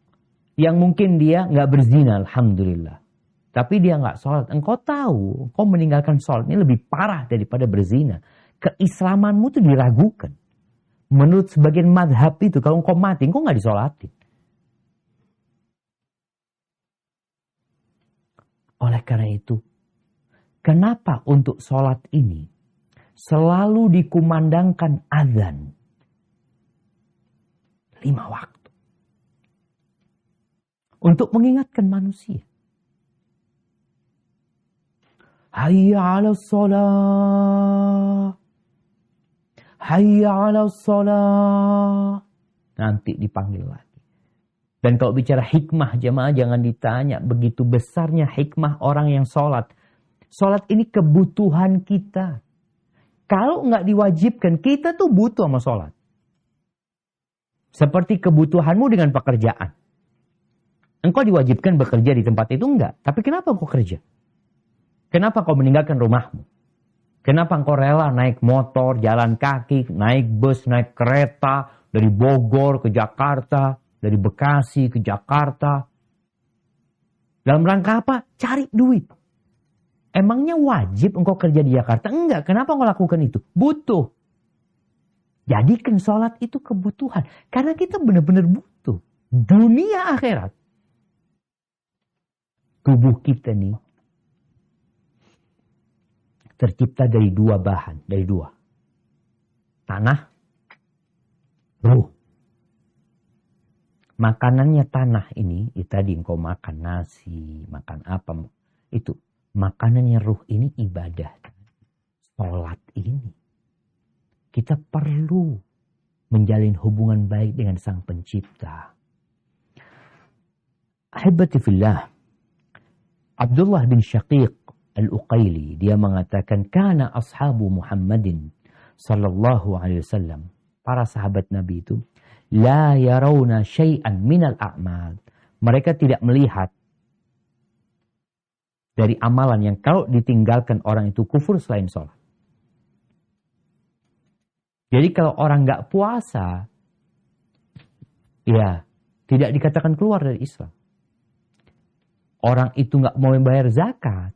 yang mungkin dia gak berzina, alhamdulillah. Tapi dia nggak sholat. Engkau tahu, engkau meninggalkan sholat ini lebih parah daripada berzina. Keislamanmu itu diragukan. Menurut sebagian madhab itu, kalau engkau mati, engkau nggak disolatin. Oleh karena itu, kenapa untuk sholat ini selalu dikumandangkan azan 5 waktu? Untuk mengingatkan manusia. Hayya 'alas shalah. Hayya 'alas shalah. Nanti dipanggil lagi. Dan kalau bicara hikmah jemaah jangan ditanya. Begitu besarnya hikmah orang yang sholat. Sholat ini kebutuhan kita. Kalau nggak diwajibkan, kita tuh butuh sama sholat. Seperti kebutuhanmu dengan pekerjaan. Engkau diwajibkan bekerja di tempat itu enggak. Tapi kenapa engkau kerja? Kenapa kau meninggalkan rumahmu? Kenapa engkau rela naik motor, jalan kaki, naik bus, naik kereta, dari Bogor ke Jakarta, dari Bekasi ke Jakarta? Dalam rangka apa? Cari duit. Emangnya wajib engkau kerja di Jakarta? Enggak. Kenapa engkau lakukan itu? Butuh. Jadikan sholat itu kebutuhan. Karena kita benar-benar butuh. Dunia akhirat. Tubuh kita nih tercipta dari 2 bahan, dari 2. Tanah, ruh. Makanannya tanah ini, tadi engkau makan nasi, makan apa, itu. Makanannya ruh ini ibadah. Sholat ini. Kita perlu menjalin hubungan baik dengan Sang Pencipta. Ahibati fillah. Abdullah bin Syaqiq Al-Uqaili, dia mengatakan, kana ashabu Muhammadin sallallahu alaihi wasallam para sahabat Nabi itu, la yarawna syai'an minal a'mal. Mereka tidak melihat dari amalan yang kalau ditinggalkan orang itu kufur selain sholat. Jadi kalau orang nggak puasa, ya tidak dikatakan keluar dari Islam. Orang itu nggak mau membayar zakat,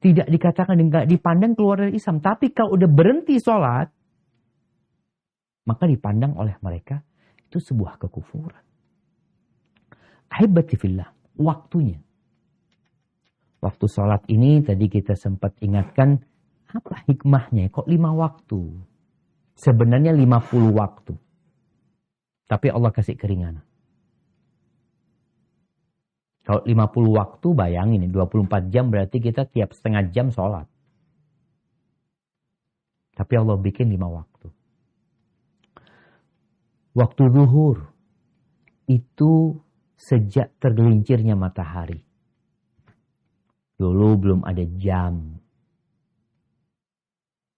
tidak dikatakan, nggak dipandang keluar dari Islam. Tapi kalau udah berhenti sholat, maka dipandang oleh mereka itu sebuah kekufuran. Ahibati fillah, waktunya. Waktu sholat ini tadi kita sempat ingatkan, apa hikmahnya? Kok 5 waktu? Sebenarnya 50 waktu. Tapi Allah kasih keringanan. Kalau 50 waktu, bayangin 24 jam berarti kita tiap setengah jam sholat. Tapi Allah bikin 5 waktu. Waktu zuhur itu sejak tergelincirnya matahari. Dulu belum ada jam.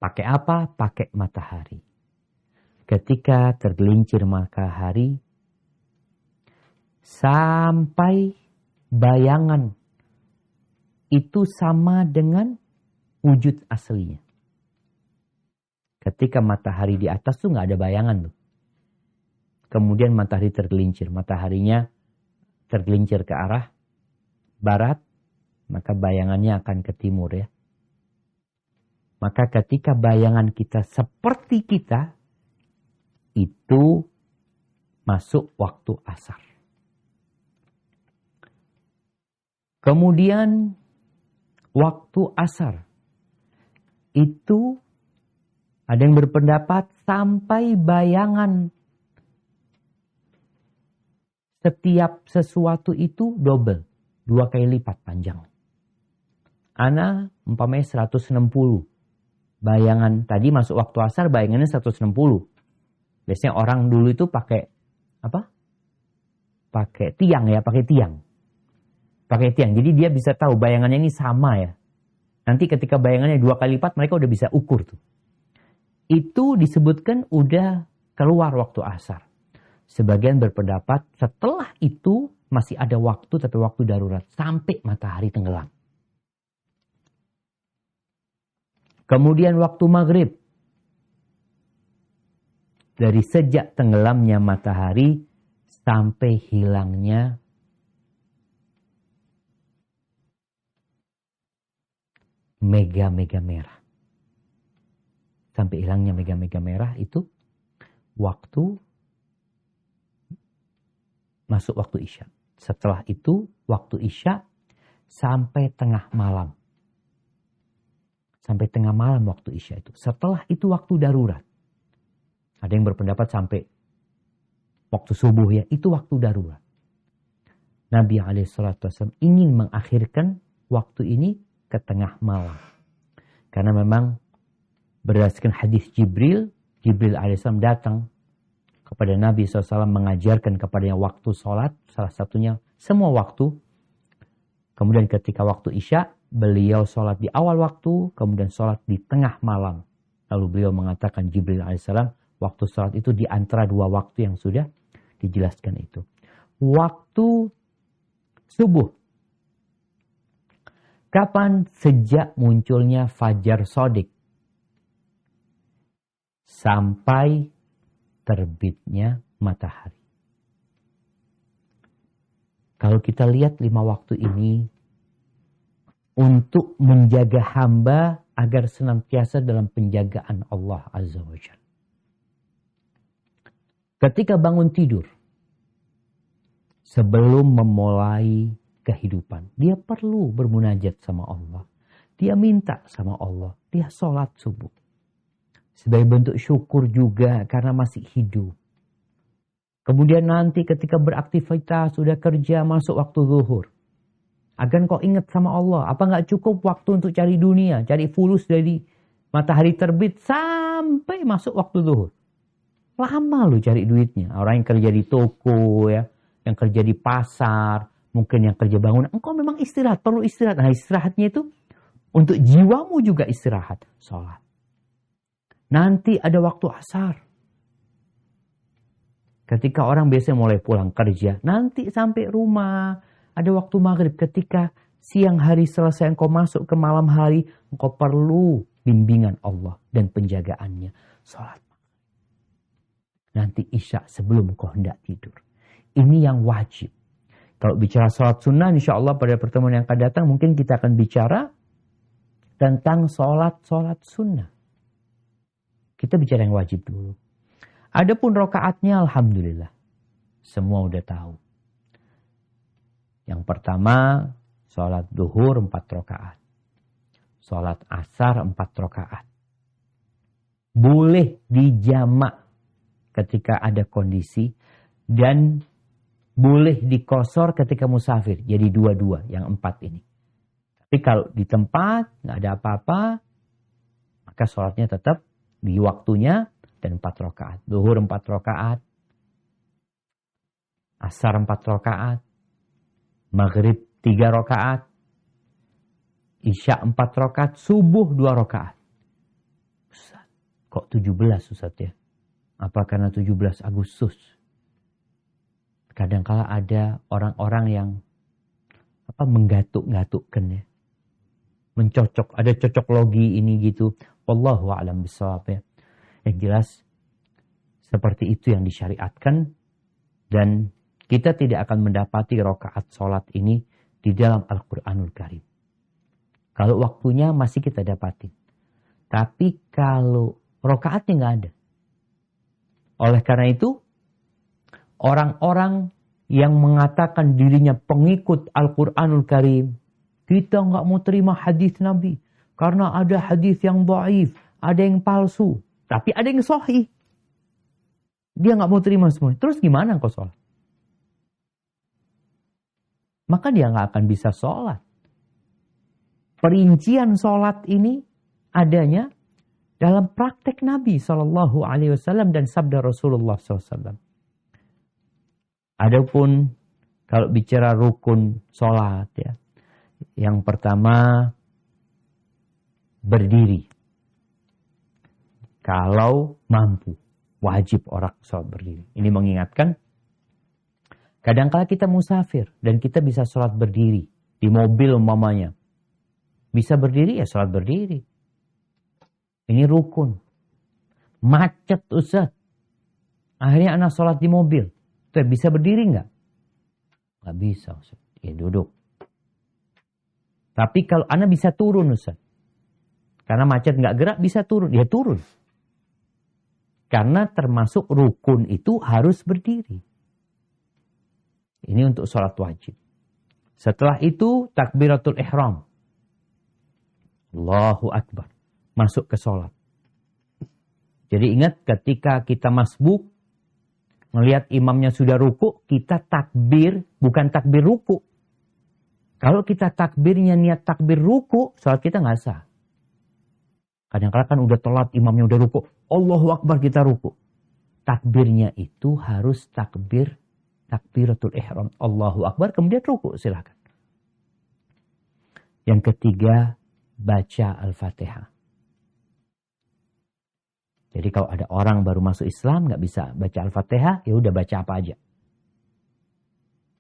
Pakai apa? Pakai matahari. Ketika tergelincir matahari, sampai bayangan itu sama dengan wujud aslinya. Ketika matahari di atas tuh nggak ada bayangan tuh. Kemudian matahari tergelincir. Mataharinya tergelincir ke arah barat, maka bayangannya akan ke timur ya. Maka ketika bayangan kita seperti kita, itu masuk waktu asar. Kemudian waktu asar itu ada yang berpendapat sampai bayangan setiap sesuatu itu double. 2 kali lipat panjang. Ana umpamanya 160. Bayangan tadi masuk waktu asar bayangannya 160. Biasanya orang dulu itu pakai apa? Pakai tiang ya, pakai tiang. Pakai tiang. Jadi dia bisa tahu bayangannya ini sama ya. Nanti ketika bayangannya 2 kali lipat mereka udah bisa ukur tuh. Itu disebutkan udah keluar waktu asar. Sebagian berpendapat setelah itu masih ada waktu tapi waktu darurat sampai matahari tenggelam. Kemudian waktu maghrib. Dari sejak tenggelamnya matahari sampai hilangnya mega-mega merah. Sampai hilangnya mega-mega merah itu waktu masuk waktu Isya. Setelah itu waktu Isya sampai tengah malam. Sampai tengah malam waktu Isya itu. Setelah itu waktu darurat. Ada yang berpendapat sampai waktu subuh ya, itu waktu darurat. Nabi SAW ingin mengakhirkan waktu ini ke tengah malam. Karena memang berdasarkan hadis Jibril alaihissalam datang kepada Nabi SAW mengajarkan kepadanya waktu sholat, salah satunya semua waktu. Kemudian ketika waktu Isya, beliau sholat di awal waktu, kemudian sholat di tengah malam. Lalu beliau mengatakan Jibril alaihissalam, waktu sholat itu di antara 2 waktu yang sudah dijelaskan itu. Waktu subuh. Kapan? Sejak munculnya fajar shadiq sampai terbitnya matahari. Kalau kita lihat 5 waktu ini untuk menjaga hamba agar senantiasa dalam penjagaan Allah Azza wa Jalla. Ketika bangun tidur, sebelum memulai kehidupan, dia perlu bermunajat sama Allah. Dia minta sama Allah. Dia sholat subuh. Sebagai bentuk syukur juga karena masih hidup. Kemudian nanti ketika beraktivitas, sudah kerja, masuk waktu zuhur. Agar kau ingat sama Allah. Apa nggak cukup waktu untuk cari dunia, cari fulus dari matahari terbit sampai masuk waktu zuhur. Lama lu cari duitnya. Orang yang kerja di toko ya, yang kerja di pasar, mungkin yang kerja bangunan. Engkau memang istirahat, perlu istirahat. Nah istirahatnya itu untuk jiwamu juga istirahat. Sholat. Nanti ada waktu asar. Ketika orang biasanya mulai pulang kerja, nanti sampai rumah, ada waktu maghrib. Ketika siang hari selesai engkau masuk ke malam hari, engkau perlu bimbingan Allah dan penjagaannya. Sholat. Nanti isya sebelum engkau hendak tidur. Ini yang wajib. Kalau bicara sholat sunnah, insya Allah pada pertemuan yang akan datang, mungkin kita akan bicara tentang sholat sunnah. Kita bicara yang wajib dulu. Adapun rokaatnya, alhamdulillah. Semua udah tahu. Yang pertama, sholat duhur 4 rokaat. Sholat asar 4 rokaat. Boleh dijamak ketika ada kondisi. Dan boleh dikosor ketika musafir. Jadi 2-2, yang 4 ini. Tapi kalau di tempat, nggak ada apa-apa, maka sholatnya tetap di waktunya. Dan 4 rakaat. Duhur 4 rakaat. Asar 4 rakaat. Maghrib 3 rakaat. Isya 4 rakaat. Subuh 2 rakaat. Ustaz, kok 17 Ustaz ya? Apa karena 17 Agustus? Kadangkala ada orang-orang yang menggatuk-gatukkan ya. Mencocok. Ada cocok logi ini gitu. Wallahu a'lam bishawab ya. Yang jelas, seperti itu yang disyariatkan. Dan kita tidak akan mendapati rakaat sholat ini di dalam Al-Quranul Karim. Kalau waktunya masih kita dapatin. Tapi kalau rakaatnya nggak ada. Oleh karena itu, orang-orang yang mengatakan dirinya pengikut Al-Quranul Karim, kita nggak mau terima hadis Nabi. Karena ada hadis yang dhaif, ada yang palsu. Tapi ada yang sahih. Dia nggak mau terima semua. Terus gimana engkau sholat? Maka dia nggak akan bisa sholat. Perincian sholat ini adanya dalam praktek Nabi SAW dan sabda Rasulullah SAW. Adapun kalau bicara rukun sholat ya, yang pertama berdiri. Kalau mampu, wajib orang sholat berdiri. Ini mengingatkan, kadang-kala kita musafir dan kita bisa sholat berdiri. Di mobil umpamanya. Bisa berdiri ya sholat berdiri. Ini rukun. Macet Ustaz. Akhirnya anak sholat di mobil. Tuh, bisa berdiri nggak? Nggak bisa Ustaz. Ya duduk. Tapi kalau anak bisa turun Ustaz. Karena macet nggak gerak bisa turun. Ya turun. Karena termasuk rukun itu harus berdiri. Ini untuk sholat wajib. Setelah itu takbiratul ihram. Allahu Akbar. Masuk ke sholat. Jadi ingat ketika kita masbuk. Melihat imamnya sudah ruku. Kita takbir. Bukan takbir ruku. Kalau kita takbirnya niat takbir ruku. Sholat kita nggak sah. Kadang-kadang kan udah telat, imamnya udah ruku. Allahu Akbar kita ruku. Takbirnya itu harus takbiratul ihram. Allahu Akbar, kemudian ruku, silakan. Yang ketiga, baca Al-Fatihah. Jadi kalau ada orang baru masuk Islam, nggak bisa baca Al-Fatihah, ya udah baca apa aja.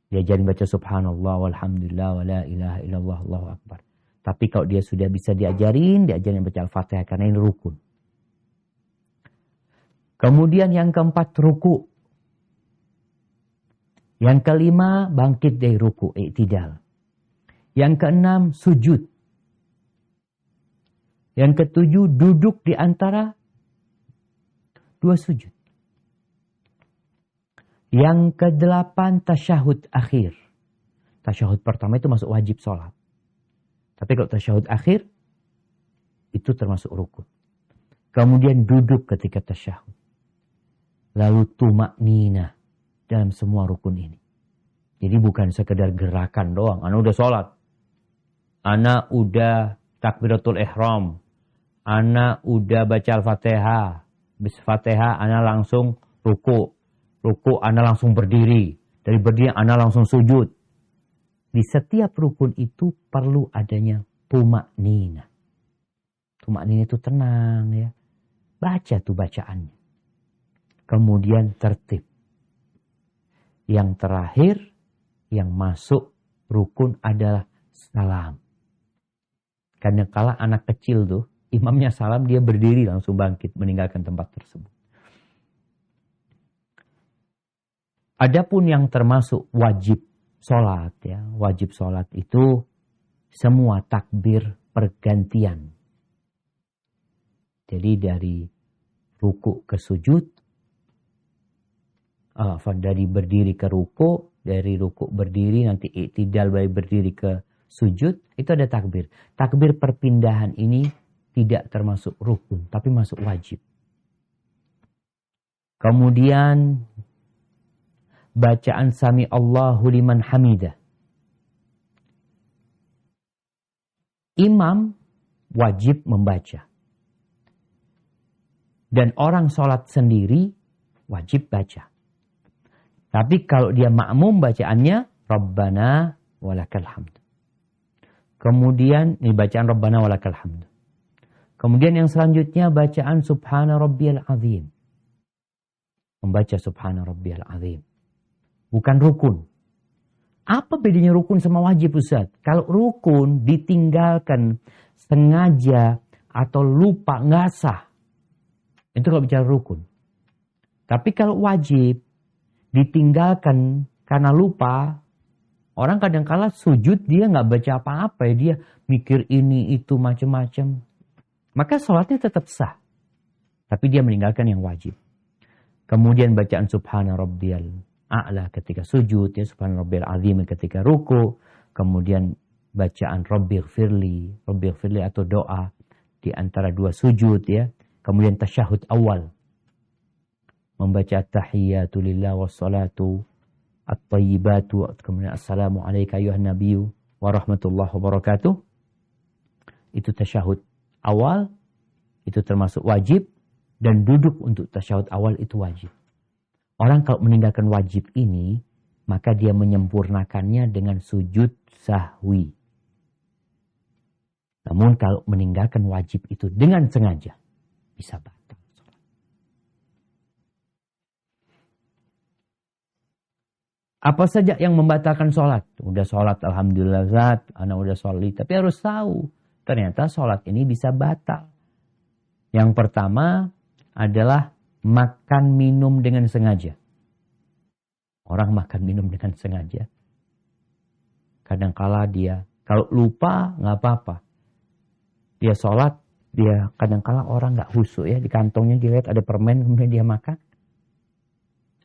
Diajarin baca subhanallah, walhamdulillah, wa la ilaha illallah, Allahu Akbar. Tapi kalau dia sudah bisa diajarin baca Al-Fatihah karena ini rukun. Kemudian yang keempat ruku. Yang kelima bangkit dari ruku, i'tidal. Yang keenam sujud. Yang ketujuh duduk di antara 2 sujud. Yang kedelapan tasyahud akhir. Tasyahud pertama itu masuk wajib sholat. Tapi kalau tasyahud akhir, itu termasuk rukun. Kemudian duduk ketika tasyahud. Lalu tumak nina dalam semua rukun ini. Jadi bukan sekedar gerakan doang. Ana udah sholat. Ana udah takbiratul ihram. Ana udah baca Al-Fatihah. Habis Fatihah, ana langsung ruku. Ruku, ana langsung berdiri. Dari berdiri, ana langsung sujud. Di setiap rukun itu perlu adanya tumak nina. Tumak nina itu tenang ya. Baca tuh bacaannya. Kemudian tertib. Yang terakhir, yang masuk rukun adalah salam. Kadang-kala anak kecil tuh, imamnya salam, dia berdiri langsung bangkit meninggalkan tempat tersebut. Adapun yang termasuk wajib sholat, ya, wajib sholat itu semua takbir pergantian. Jadi dari ruku ke sujud, dari berdiri ke ruku, dari ruku berdiri nanti i'tidal berdiri ke sujud, itu ada takbir. Takbir perpindahan ini tidak termasuk rukun, tapi masuk wajib. Kemudian bacaan sami Allahu liman hamidah. Imam wajib membaca. Dan orang sholat sendiri wajib baca. Tapi kalau dia makmum bacaannya Rabbana walakal hamd. Kemudian ini bacaan Rabbana walakal hamd. Kemudian yang selanjutnya bacaan Subhana Rabbiyal Azim. Membaca Subhana Rabbiyal Azim. Bukan rukun. Apa bedanya rukun sama wajib, Ustaz? Kalau rukun ditinggalkan sengaja atau lupa, nggak sah. Itu kalau bicara rukun. Tapi kalau wajib ditinggalkan karena lupa, orang kadang-kala sujud dia nggak baca apa-apa ya, dia mikir ini itu macam-macam. Maka sholatnya tetap sah. Tapi dia meninggalkan yang wajib. Kemudian bacaan Subhana Rabbiyal A'la ketika sujud, ya, Subhana Rabbiyal Azim ketika ruku. Kemudian bacaan Rabbighfirli atau doa di antara dua sujud, ya. Kemudian tasyahud awal. Membaca tahiyyatu lillah wassalatu at-tayyibatu. Kemudian assalamu alaika ayuhan nabiyyu wa rahmatullahi wabarakatuh. Itu tasyahud awal. Itu termasuk wajib. Dan duduk untuk tasyahud awal itu wajib. Orang kalau meninggalkan wajib ini, maka dia menyempurnakannya dengan sujud sahwi. Namun kalau meninggalkan wajib itu dengan sengaja, bisa batal. Apa saja yang membatalkan sholat? Udah sholat, alhamdulillah Zat, anak udah sholat. Tapi harus tahu, ternyata sholat ini bisa batal. Yang pertama adalah makan minum dengan sengaja. Orang makan minum dengan sengaja. Kadangkala dia, kalau lupa nggak apa-apa. Dia sholat, dia kadangkala orang nggak khusyuk ya, di kantongnya dilihat ada permen, kemudian dia makan.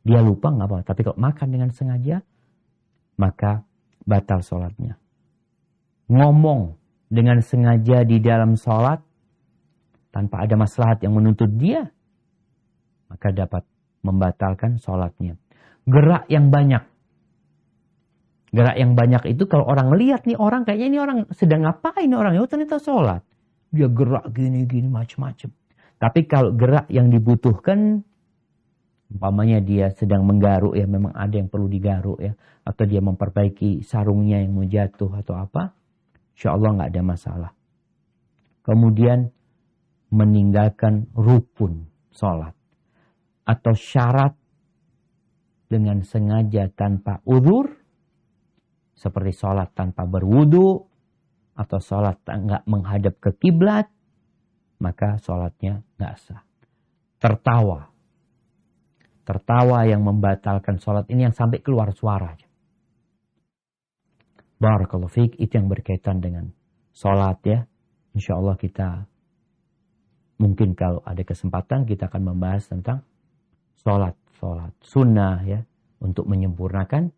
Dia lupa nggak apa-apa. Tapi kalau makan dengan sengaja, maka batal sholatnya. Ngomong dengan sengaja di dalam sholat, tanpa ada maslahat yang menuntut dia, maka dapat membatalkan sholatnya. Gerak yang banyak. Gerak yang banyak itu kalau orang lihat nih orang, kayaknya ini orang sedang ngapain orang, ya ternyata sholat. Dia gerak gini-gini macam-macam. Tapi kalau gerak yang dibutuhkan, umpamanya dia sedang menggaruk ya, memang ada yang perlu digaruk ya, atau dia memperbaiki sarungnya yang mau jatuh atau apa, insya Allah nggak ada masalah. Kemudian meninggalkan rukun sholat atau syarat dengan sengaja tanpa uzur, seperti sholat tanpa berwudu atau sholat nggak menghadap ke kiblat, maka sholatnya nggak sah. Tertawa yang membatalkan sholat ini yang sampai keluar suara. Barakallahu fiik, itu yang berkaitan dengan sholat ya. Insya Allah kita mungkin kalau ada kesempatan kita akan membahas tentang sholat sunnah ya. Untuk menyempurnakan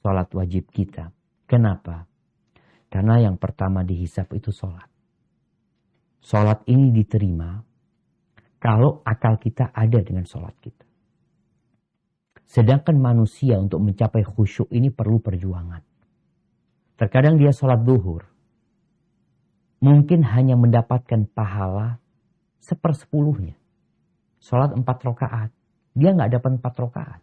sholat wajib kita. Kenapa? Karena yang pertama dihisab itu sholat. Sholat ini diterima kalau akal kita ada dengan sholat kita. Sedangkan manusia untuk mencapai khusyuk ini perlu perjuangan. Terkadang dia sholat duhur. Mungkin hanya mendapatkan pahala 1/10. Sholat 4 rakaat. Dia nggak dapat 4 rakaat.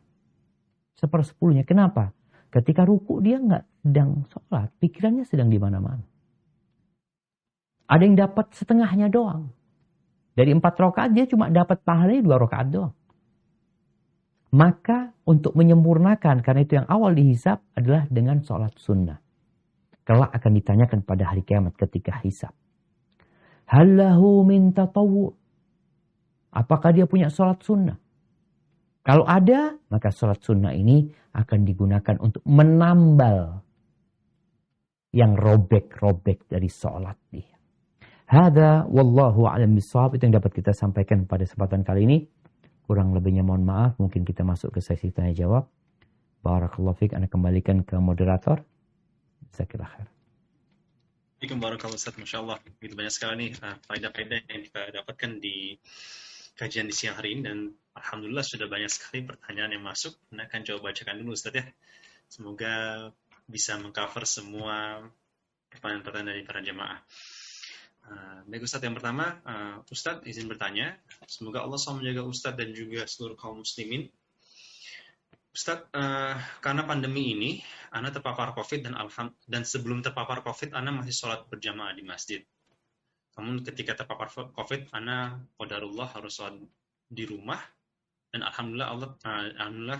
1/10. Kenapa? Ketika ruku dia nggak sedang sholat. Pikirannya sedang di mana-mana. Ada yang dapat setengahnya doang. Dari 4 rakaat dia cuma dapat pahalanya 2 rakaat doang. Maka untuk menyempurnakan, karena itu yang awal dihisab adalah dengan sholat sunnah. Kelak akan ditanyakan pada hari kiamat ketika hisab. Hallahu min tatawu. Apakah dia punya sholat sunnah? Kalau ada, maka sholat sunnah ini akan digunakan untuk menambal yang robek-robek dari sholat dia. Hada wallahu a'lam bishawab. Itu yang dapat kita sampaikan pada kesempatan kali ini. Kurang lebihnya mohon maaf. Mungkin kita masuk ke sesi tanya jawab. Barakallahu fiik. Anda kembalikan ke moderator. Jazakallahu khair. Barakallahu Ustaz, Masya Allah. Begitu banyak sekali nih faedah-faedah yang kita dapatkan di kajian di siang hari ini. Dan Alhamdulillah sudah banyak sekali pertanyaan yang masuk. Anda akan coba bacakan dulu Ustaz ya. Semoga bisa mengcover semua pertanyaan-pertanyaan dari para jemaah. Baik Ustadz, yang pertama, Ustadz izin bertanya. Semoga Allah selalu menjaga Ustadz dan juga seluruh kaum muslimin. Ustadz, karena pandemi ini, Ana terpapar COVID dan sebelum terpapar COVID, Ana masih sholat berjamaah di masjid. Namun ketika terpapar COVID, Ana qadarullah harus sholat di rumah. Dan Alhamdulillah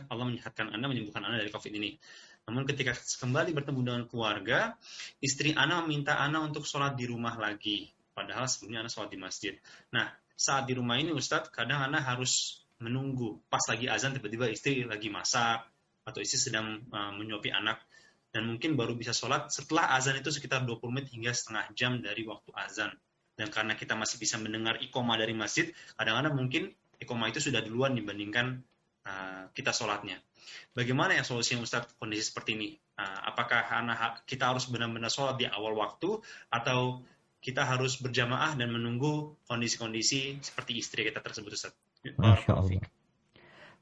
Allah menyehatkan Ana, menyembuhkan Ana dari COVID ini. Namun ketika kembali bertemu dengan keluarga, istri Ana meminta Ana untuk sholat di rumah lagi. Padahal sebelumnya Ana sholat di masjid. Nah, saat di rumah ini Ustadz, kadang Ana harus menunggu. Pas lagi azan, tiba-tiba istri lagi masak, atau istri sedang menyuapi anak. Dan mungkin baru bisa sholat setelah azan itu sekitar 20 menit hingga setengah jam dari waktu azan. Dan karena kita masih bisa mendengar iqomah dari masjid, kadang-kadang mungkin iqomah itu sudah duluan dibandingkan kita sholatnya. Bagaimana ya solusinya Ustadz kondisi seperti ini? Apakah kita harus benar-benar sholat di awal waktu, atau kita harus berjamaah dan menunggu kondisi-kondisi seperti istri kita tersebut Ustaz? Masya Allah.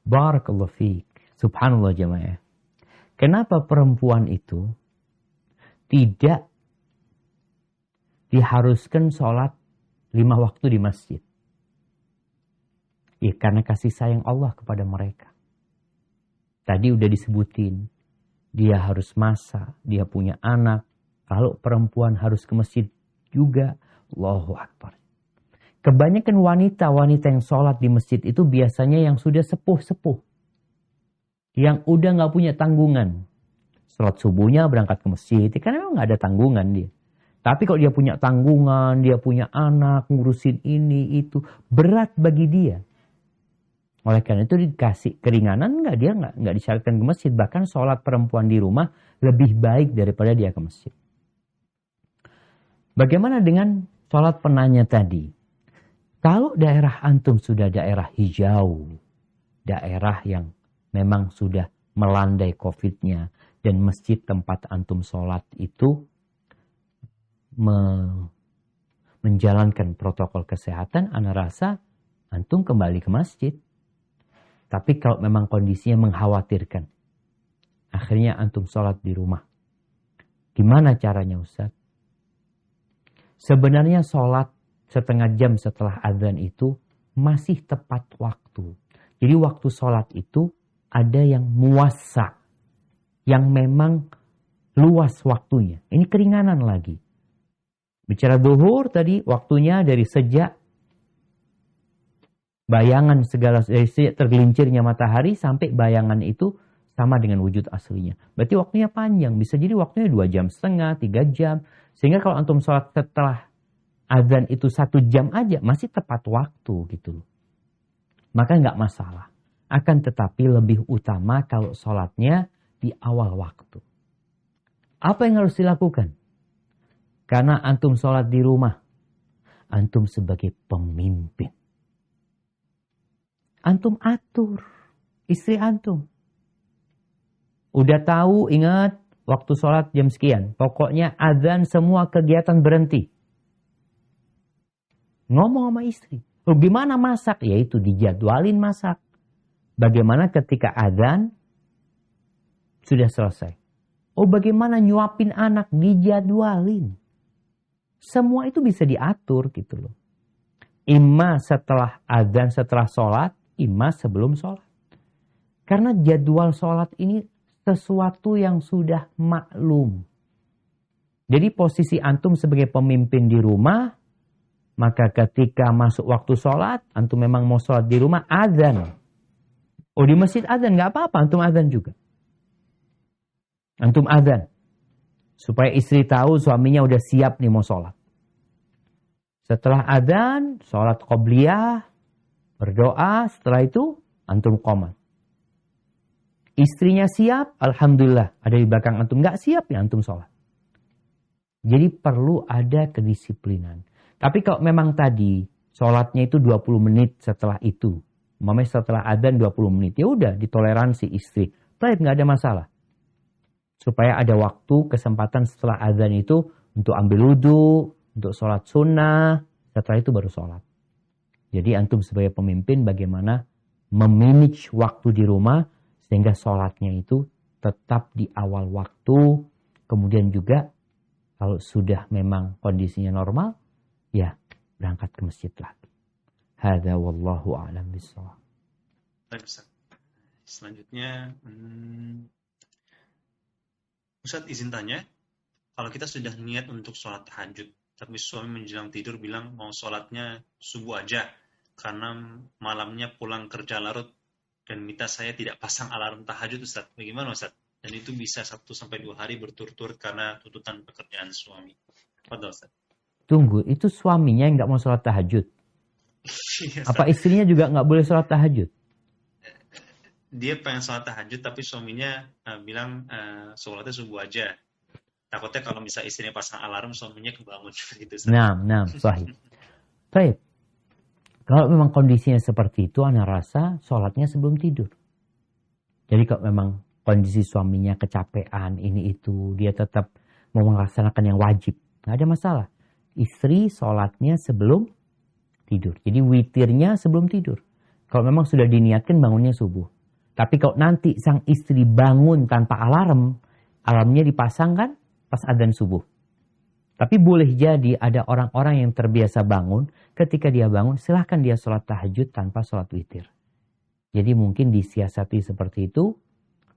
Barakallahu fiik. Subhanallah jamaah. Kenapa perempuan itu tidak diharuskan sholat 5 waktu di masjid? Ya karena kasih sayang Allah kepada mereka. Tadi udah disebutin, dia harus masak, dia punya anak. Kalau perempuan harus ke masjid juga, Allahu Akbar. Kebanyakan wanita yang sholat di masjid itu biasanya yang sudah sepuh-sepuh. Yang udah gak punya tanggungan. Sholat subuhnya berangkat ke masjid, karena memang gak ada tanggungan dia. Tapi kalau dia punya tanggungan, dia punya anak, ngurusin ini, itu, berat bagi dia. Oleh karena itu dikasih keringanan, dia nggak disyaratkan ke masjid. Bahkan sholat perempuan di rumah lebih baik daripada dia ke masjid. Bagaimana dengan sholat penanya tadi? Kalau daerah antum sudah daerah hijau, daerah yang memang sudah melandai COVID-nya, dan masjid tempat antum sholat itu menjalankan protokol kesehatan, ana rasa antum kembali ke masjid. Tapi kalau memang kondisinya mengkhawatirkan, akhirnya antum sholat di rumah. Gimana caranya Ustaz? Sebenarnya sholat setengah jam setelah azan itu masih tepat waktu. Jadi waktu sholat itu ada yang muwassa, yang memang luas waktunya. Ini keringanan lagi. Bicara zuhur tadi waktunya dari sejak bayangan segala, dari sejak tergelincirnya matahari sampai bayangan itu sama dengan wujud aslinya. Berarti waktunya panjang. Bisa jadi waktunya 2,5 jam, 3 jam. Sehingga kalau antum sholat setelah azan itu 1 jam aja, masih tepat waktu gitu. Maka nggak masalah. Akan tetapi lebih utama kalau sholatnya di awal waktu. Apa yang harus dilakukan? Karena antum sholat di rumah. Antum sebagai pemimpin. Antum atur istri antum. Udah tahu, ingat waktu sholat jam sekian. Pokoknya azan semua kegiatan berhenti. Ngomong sama istri. Oh, gimana masak? Yaitu dijadwalin masak. Bagaimana ketika azan sudah selesai. Oh, bagaimana nyuapin anak? Dijadwalin. Semua itu bisa diatur gitu loh. Imma setelah azan, setelah sholat. Imma sebelum sholat. Karena jadwal sholat ini sesuatu yang sudah maklum. Jadi posisi antum sebagai pemimpin di rumah, maka ketika masuk waktu sholat, antum memang mau sholat di rumah, azan. Oh di masjid adzan, nggak apa-apa, antum adzan juga. Antum adzan. Supaya istri tahu suaminya udah siap nih mau sholat. Setelah adzan, sholat qobliyah, berdoa, setelah itu antum qomat. Istrinya siap, alhamdulillah, ada di belakang antum. Nggak siap ya antum sholat. Jadi perlu ada kedisiplinan. Tapi kalau memang tadi sholatnya itu 20 menit setelah itu, umpamanya setelah adzan 20 menit, ya udah ditoleransi istri. Baik, nggak ada masalah. Supaya ada waktu, kesempatan setelah adzan itu untuk ambil wudu, untuk sholat sunnah, setelah itu baru sholat. Jadi antum sebagai pemimpin bagaimana memanage waktu di rumah sehingga sholatnya itu tetap di awal waktu. Kemudian juga kalau sudah memang kondisinya normal, ya berangkat ke masjid lagi. Hadza wallahu a'lam bishawab. Selanjutnya, Ustadz izin tanya, kalau kita sudah niat untuk sholat tahajud, tapi suami menjelang tidur bilang mau sholatnya subuh aja, karena malamnya pulang kerja larut, dan minta saya tidak pasang alarm tahajud, Ustadz. Bagaimana, Ustadz? Dan itu bisa 1-2 hari berturut-turut karena tuntutan pekerjaan suami. Fadhal, Ustadz. Tunggu, itu suaminya yang nggak mau sholat tahajud? Apa istrinya juga nggak boleh sholat tahajud? Dia pengen sholat tahajud, tapi suaminya bilang sholatnya subuh aja. Takutnya kalau misalnya istrinya pasang alarm, suaminya kebangun. Gitu, nah, sahih. Baik. Kalau memang kondisinya seperti itu, ana rasa sholatnya sebelum tidur. Jadi kalau memang kondisi suaminya kecapean, ini itu, dia tetap mau melaksanakan yang wajib, nggak ada masalah. Istri sholatnya sebelum tidur. Jadi witirnya sebelum tidur. Kalau memang sudah diniatkan bangunnya subuh. Tapi kalau nanti sang istri bangun tanpa alarm, alarmnya dipasangkan pas adzan subuh. Tapi boleh jadi ada orang-orang yang terbiasa bangun, ketika dia bangun silahkan dia sholat tahajud tanpa sholat witir. Jadi mungkin disiasati seperti itu,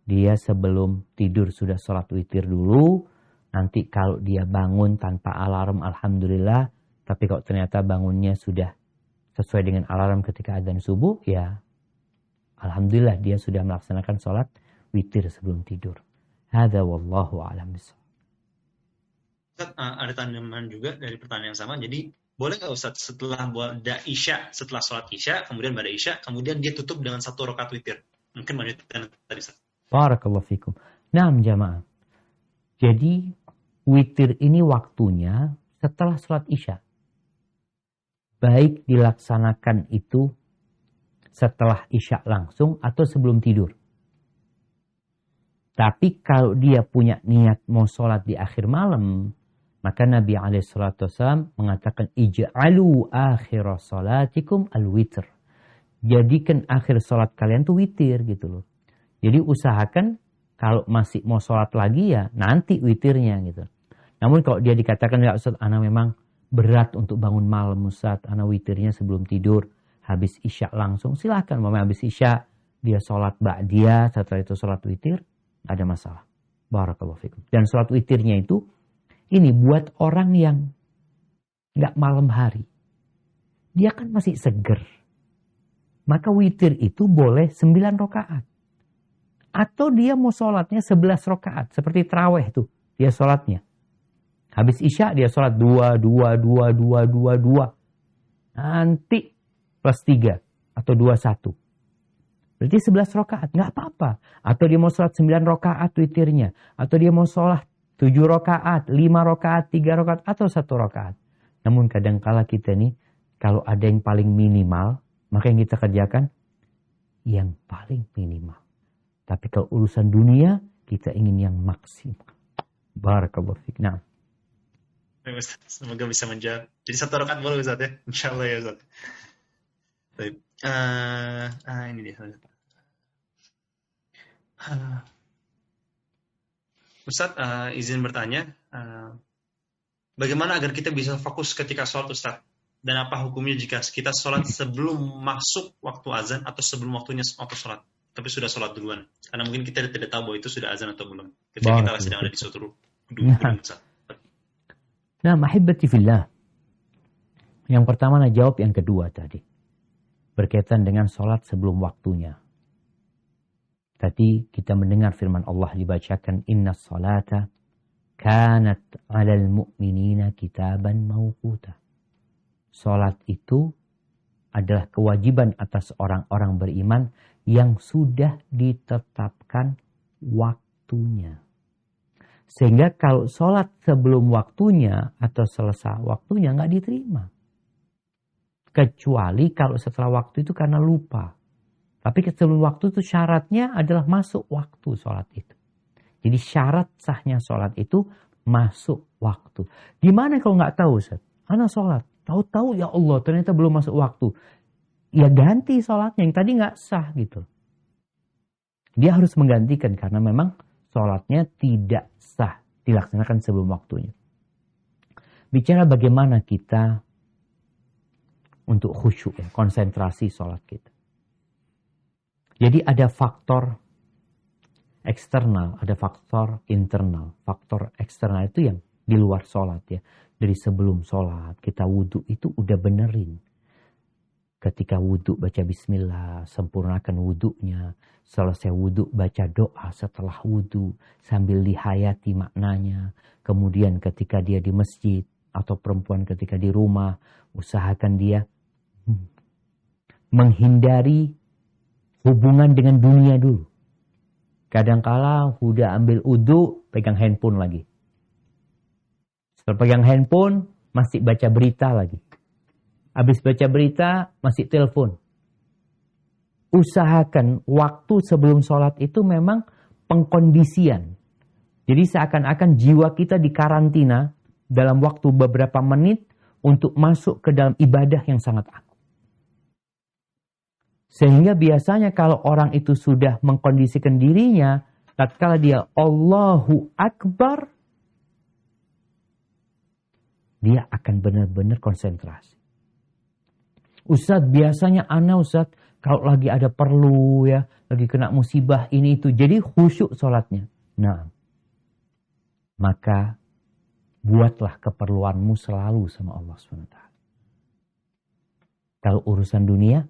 dia sebelum tidur sudah sholat witir dulu, nanti kalau dia bangun tanpa alarm alhamdulillah, tapi kalau ternyata bangunnya sudah sesuai dengan alarm ketika adzan subuh, ya alhamdulillah dia sudah melaksanakan sholat witir sebelum tidur. Hadza wallahu a'lam bishawab. Ustaz, ada tanggapan juga dari pertanyaan yang sama. Jadi boleh nggak Ustaz setelah isya, setelah sholat isya, kemudian pada isya, kemudian dia tutup dengan 1 rakaat witir? Mungkin melanjutkan tadi Ustaz. Barakallahu fikum. Naam jamaah. Jadi witir ini waktunya setelah sholat isya. Baik dilaksanakan itu setelah isya langsung atau sebelum tidur. Tapi kalau dia punya niat mau sholat di akhir malam, maka Nabi SAW mengatakan ij'alu akhir salatikum al-witr. Jadikan akhir sholat kalian tuh witir gitu loh. Jadi usahakan kalau masih mau sholat lagi ya nanti witirnya gitu. Namun kalau dia dikatakan ya Ustaz, ana memang berat untuk bangun malam Ustaz, ana witirnya sebelum tidur, habis isya langsung, silakan. Mama habis isya dia sholat ba'diyah, setelah itu sholat witir, ada masalah. Barakallahu fikum. Dan sholat witirnya itu ini buat orang yang nggak malam hari. Dia kan masih seger. Maka witir itu boleh 9 rakaat. Atau dia mau sholatnya 11 rakaat. Seperti tarawih tuh. Dia sholatnya. Habis isya dia sholat 2. Nanti plus 3. Atau 21. Berarti 11 rakaat. Nggak apa-apa. Atau dia mau sholat 9 rakaat witirnya. Atau dia mau sholat 7 rakaat, 5 rakaat, 3 rakaat, atau 1 rakaat. Namun kadangkala kita nih, kalau ada yang paling minimal, maka yang kita kerjakan yang paling minimal. Tapi kalau urusan dunia, kita ingin yang maksimal. Barakallahu fiik. Nah. Semoga bisa menjawab. Jadi 1 rakaat boleh Ustaz ya? Insyaallah ya Ustaz. Baik. Ini dia. Ustaz, izin bertanya, bagaimana agar kita bisa fokus ketika sholat Ustaz? Dan apa hukumnya jika kita sholat sebelum masuk waktu azan atau sebelum waktunya waktu sholat? Tapi sudah sholat duluan. Karena mungkin kita tidak tahu bahwa itu sudah azan atau belum. Ketika kita sedang ada di suatu gedung Ustaz. Nah, mahibbati fillah. Yang pertama, nah jawab yang kedua tadi. Berkaitan dengan sholat sebelum waktunya. Tadi kita mendengar firman Allah dibacakan, Inna salata kanat alal mu'minina kitaban mawquta. Salat itu adalah kewajiban atas orang-orang beriman yang sudah ditetapkan waktunya. Sehingga kalau salat sebelum waktunya atau selesai waktunya nggak diterima. Kecuali kalau setelah waktu itu karena lupa. Tapi sebelum waktu itu syaratnya adalah masuk waktu sholat itu. Jadi syarat sahnya sholat itu masuk waktu. Gimana kalau nggak tahu, Ustaz? Ana sholat. Tahu-tahu ya Allah ternyata belum masuk waktu. Ya ganti sholatnya yang tadi nggak sah gitu. Dia harus menggantikan karena memang sholatnya tidak sah. Dilaksanakan sebelum waktunya. Bicara bagaimana kita untuk khusyuk, ya, konsentrasi sholat kita. Jadi ada faktor eksternal, ada faktor internal. Faktor eksternal itu yang di luar sholat ya. Dari sebelum sholat, kita wudhu itu udah benerin. Ketika wudhu baca bismillah, sempurnakan wudhunya. Selesai wudhu baca doa setelah wudhu sambil dihayati maknanya. Kemudian ketika dia di masjid atau perempuan ketika di rumah, usahakan dia menghindari hubungan dengan dunia dulu. Kadangkala udah ambil wudhu, pegang handphone lagi. Setelah pegang handphone, masih baca berita lagi. Habis baca berita, masih telepon. Usahakan waktu sebelum sholat itu memang pengkondisian. Jadi seakan-akan jiwa kita dikarantina dalam waktu beberapa menit untuk masuk ke dalam ibadah yang sangat agung. Sehingga biasanya kalau orang itu sudah mengkondisikan dirinya, tatkala dia Allahu Akbar, dia akan benar-benar konsentrasi. Ustadz, biasanya Ustadz, kalau lagi ada perlu ya, lagi kena musibah ini itu, jadi khusyuk sholatnya. Nah, maka buatlah keperluanmu selalu sama Allah SWT. Kalau urusan dunia,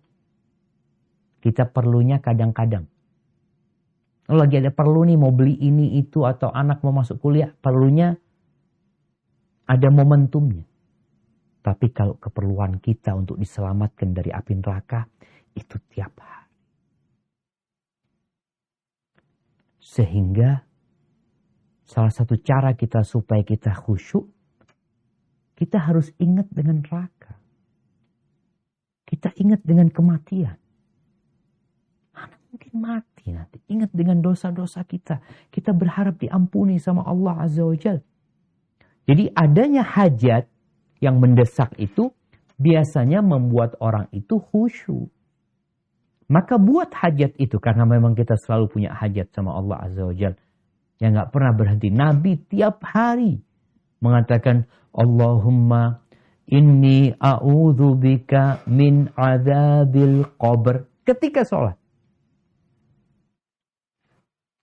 kita perlunya kadang-kadang. Kalau lagi ada perlu nih mau beli ini itu atau anak mau masuk kuliah, perlunya ada momentumnya. Tapi kalau keperluan kita untuk diselamatkan dari api neraka, itu tiap hari. Sehingga salah satu cara kita supaya kita khusyuk, kita harus ingat dengan neraka. Kita ingat dengan kematian. Mungkin mati nanti. Ingat dengan dosa-dosa kita. Kita berharap diampuni sama Allah Azza wa Jalla. Jadi adanya hajat yang mendesak itu biasanya membuat orang itu khusyuk. Maka buat hajat itu karena memang kita selalu punya hajat sama Allah Azza wa Jalla. Yang gak pernah berhenti. Nabi tiap hari mengatakan Allahumma inni a'udzubika min adzabil qabr. Ketika sholat.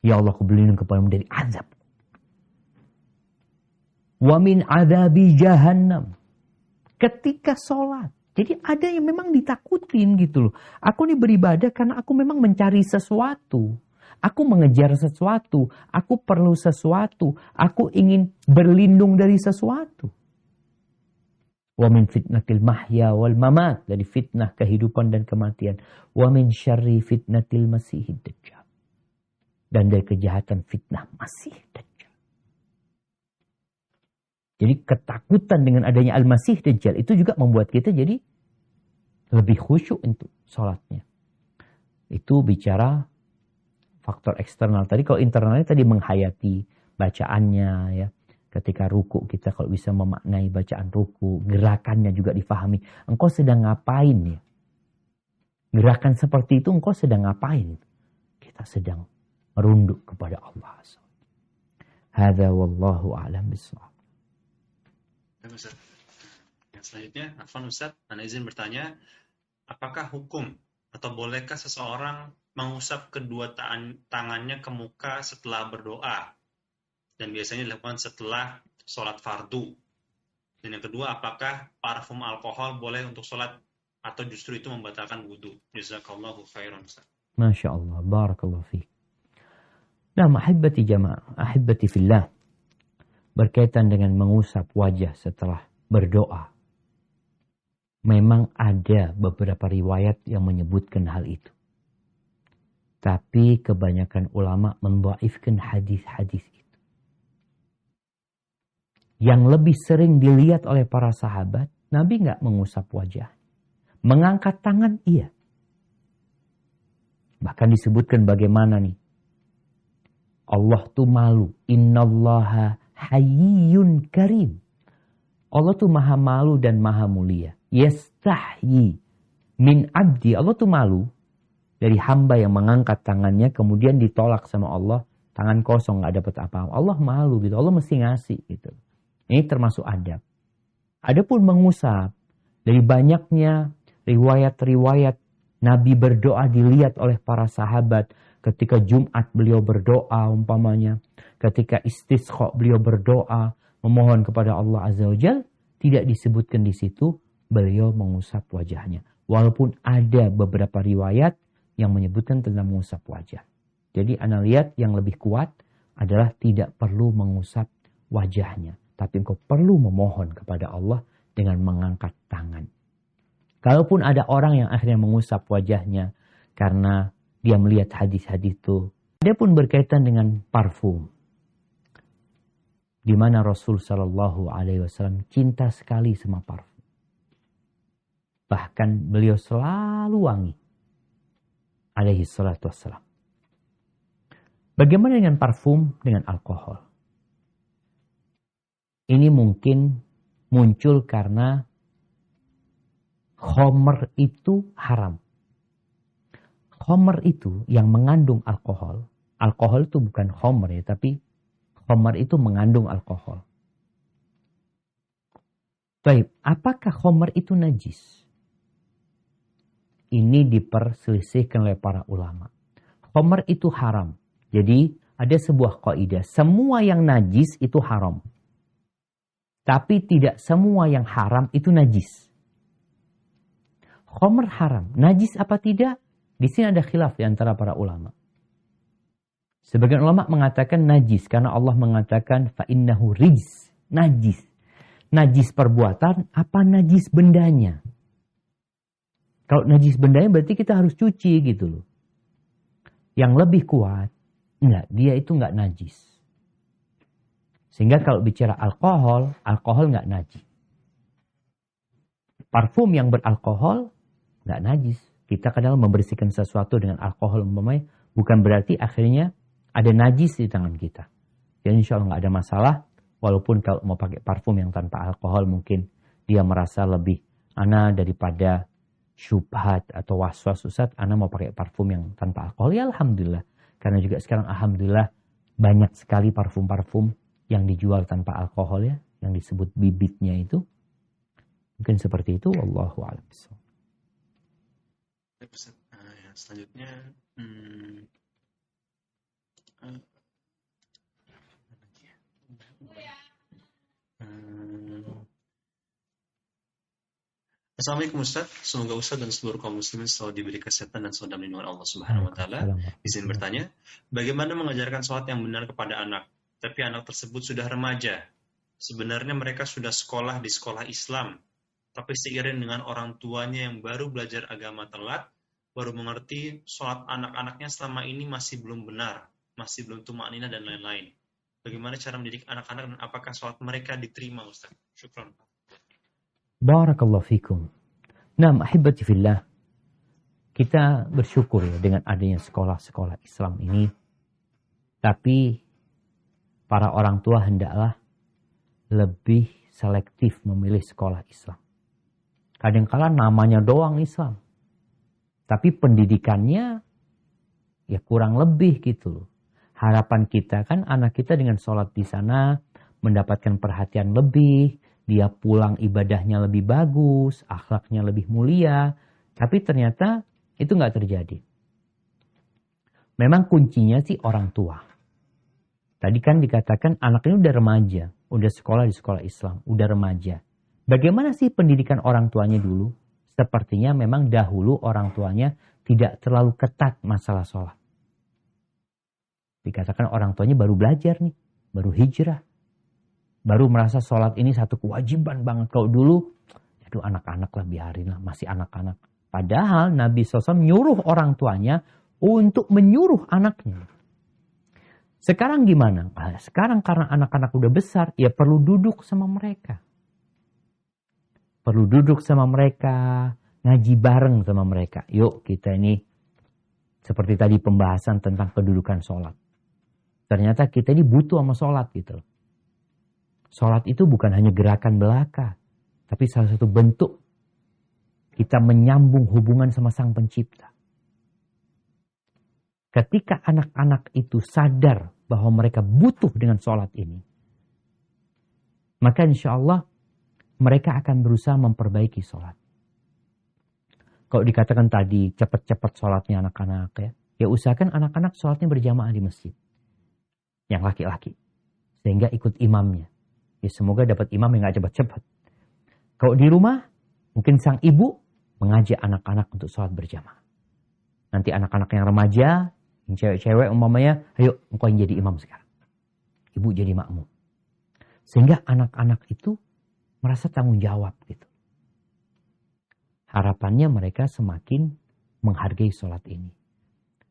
Ya Allah, aku berlindung kepadamu dari azab. Wa min adzabi jahannam. Ketika sholat. Jadi ada yang memang ditakutin gitu loh. Aku ini beribadah karena aku memang mencari sesuatu. Aku mengejar sesuatu. Aku perlu sesuatu. Aku ingin berlindung dari sesuatu. Wa min fitnatil mahya wal mamat. Dari fitnah kehidupan dan kematian. Wa min syarri fitnatil masihid dajjal. Dan dari kejahatan fitnah Masih Dajjal. Jadi ketakutan dengan adanya Al-Masih Dajjal itu juga membuat kita jadi lebih khusyuk untuk sholatnya. Itu bicara faktor eksternal. Tadi kalau internalnya tadi menghayati bacaannya ya. Ketika ruku kita kalau bisa memaknai bacaan ruku. Gerakannya juga difahami. Engkau sedang ngapain ya? Gerakan seperti itu engkau sedang ngapain? Kita sedang merunduk kepada Allah. Hadza wallahu a'lam bishawab. Ustaz. Yang selanjutnya, Afwan Ustaz, Anda izin bertanya, apakah hukum atau bolehkah seseorang mengusap kedua tangannya ke muka setelah berdoa? Dan biasanya dilakukan setelah sholat fardu. Dan yang kedua, apakah parfum alkohol boleh untuk sholat atau justru itu membatalkan wudhu? Jazakallahu khairan Ustaz. Masya Allah, barakallahu fiik. Nah, ahibati jamaah, ahibati fillah, berkaitan dengan mengusap wajah setelah berdoa. Memang ada beberapa riwayat yang menyebutkan hal itu. Tapi kebanyakan ulama mendhaifkan hadis-hadis itu. Yang lebih sering dilihat oleh para sahabat, Nabi nggak mengusap wajah. Mengangkat tangan, iya. Bahkan disebutkan bagaimana nih. Allah tuh malu. Innallaha hayyun karim. Allah tuh maha malu dan maha mulia. Yastahyi min abdi. Allah tuh malu dari hamba yang mengangkat tangannya kemudian ditolak sama Allah. Tangan kosong gak dapat apa-apa. Allah malu gitu. Allah mesti ngasih gitu. Ini termasuk adab. Adapun mengusap. Dari banyaknya riwayat-riwayat Nabi berdoa dilihat oleh para sahabat. Ketika Jumat beliau berdoa umpamanya. Ketika istisqa beliau berdoa. Memohon kepada Allah Azza wa Jal. Tidak disebutkan di situ beliau mengusap wajahnya. Walaupun ada beberapa riwayat yang menyebutkan tentang mengusap wajah. Jadi ana lihat yang lebih kuat adalah tidak perlu mengusap wajahnya. Tapi engkau perlu memohon kepada Allah dengan mengangkat tangan. Kalaupun ada orang yang akhirnya mengusap wajahnya karena dia melihat hadis-hadis itu. Dia pun berkaitan dengan parfum. Di mana Rasul Shallallahu Alaihi Wasallam cinta sekali sama parfum. Bahkan beliau selalu wangi. Alaihi salatu wassalam. Bagaimana dengan parfum dengan alkohol? Ini mungkin muncul karena khamr itu haram. Khamr itu yang mengandung alkohol. Alkohol itu bukan khamr ya, tapi khamr itu mengandung alkohol. Baik, apakah khamr itu najis? Ini diperselisihkan oleh para ulama. Khamr itu haram. Jadi ada sebuah kaidah, semua yang najis itu haram. Tapi tidak semua yang haram itu najis. Khamr haram, najis apa tidak? Di sini ada khilaf di antara para ulama. Sebagian ulama mengatakan najis karena Allah mengatakan fa innahu rijs, najis. Najis perbuatan apa najis bendanya? Kalau najis bendanya berarti kita harus cuci gitu loh. Yang lebih kuat, enggak, dia itu enggak najis. Sehingga kalau bicara alkohol, alkohol enggak najis. Parfum yang beralkohol enggak najis. Kita kadang membersihkan sesuatu dengan alkohol umpamanya, bukan berarti akhirnya ada najis di tangan kita. Ya insya Allah nggak ada masalah. Walaupun kalau mau pakai parfum yang tanpa alkohol mungkin dia merasa lebih ana daripada syubhat atau waswas Ustaz, ana mau pakai parfum yang tanpa alkohol. Ya alhamdulillah. Karena juga sekarang alhamdulillah banyak sekali parfum-parfum yang dijual tanpa alkohol ya, yang disebut bibitnya itu. Mungkin seperti itu. Wallahu a'lam. Selanjutnya Assalamualaikum Ustaz, semoga Ustaz dan seluruh kaum muslimin selalu diberi kesehatan dan selalu dalam lindungan Allah Subhanahu wa taala. Izin bertanya, bagaimana mengajarkan sholat yang benar kepada anak, tapi anak tersebut sudah remaja. Sebenarnya mereka sudah sekolah di sekolah Islam, tapi seiring dengan orang tuanya yang baru belajar agama telat, baru mengerti sholat anak-anaknya selama ini masih belum benar, masih belum tumakninah dan lain-lain. Bagaimana cara mendidik anak-anak dan apakah sholat mereka diterima Ustaz? Syukran. Barakallahu fikum. Nah, ahibati fillah. Kita bersyukur ya dengan adanya sekolah-sekolah Islam ini. Tapi para orang tua hendaklah lebih selektif memilih sekolah Islam. Kadang-kala namanya doang Islam. Tapi pendidikannya ya kurang lebih gitu loh. Harapan kita kan anak kita dengan sholat di sana mendapatkan perhatian lebih. Dia pulang ibadahnya lebih bagus, akhlaknya lebih mulia. Tapi ternyata itu nggak terjadi. Memang kuncinya sih orang tua. Tadi kan dikatakan anak ini udah remaja, udah sekolah di sekolah Islam, udah remaja. Bagaimana sih pendidikan orang tuanya dulu? Sepertinya memang dahulu orang tuanya tidak terlalu ketat masalah sholat. Dikatakan orang tuanya baru belajar nih, baru hijrah. Baru merasa sholat ini satu kewajiban banget. Kalau dulu, aduh anak-anak lah biarin lah, masih anak-anak. Padahal Nabi SAW nyuruh orang tuanya untuk menyuruh anaknya. Sekarang gimana? Sekarang karena anak-anak udah besar, ya perlu duduk sama mereka. Perlu duduk sama mereka, ngaji bareng sama mereka. Yuk kita ini, seperti tadi pembahasan tentang kedudukan sholat. Ternyata kita ini butuh sama sholat gitu loh. Sholat itu bukan hanya gerakan belaka, tapi salah satu bentuk kita menyambung hubungan sama Sang Pencipta. Ketika anak-anak itu sadar bahwa mereka butuh dengan sholat ini, maka insya Allah mereka akan berusaha memperbaiki sholat. Kalau dikatakan tadi cepat-cepat sholatnya anak-anak ya usahakan anak-anak sholatnya berjamaah di masjid. Yang laki-laki. Sehingga ikut imamnya. Ya semoga dapat imam yang gak cepat-cepat. Kalau di rumah, mungkin sang ibu mengajak anak-anak untuk sholat berjamaah. Nanti anak-anak yang remaja, yang cewek-cewek umpamanya, ayo engkau yang jadi imam sekarang. Ibu jadi makmum. Sehingga anak-anak itu merasa tanggung jawab gitu. Harapannya mereka semakin menghargai sholat ini.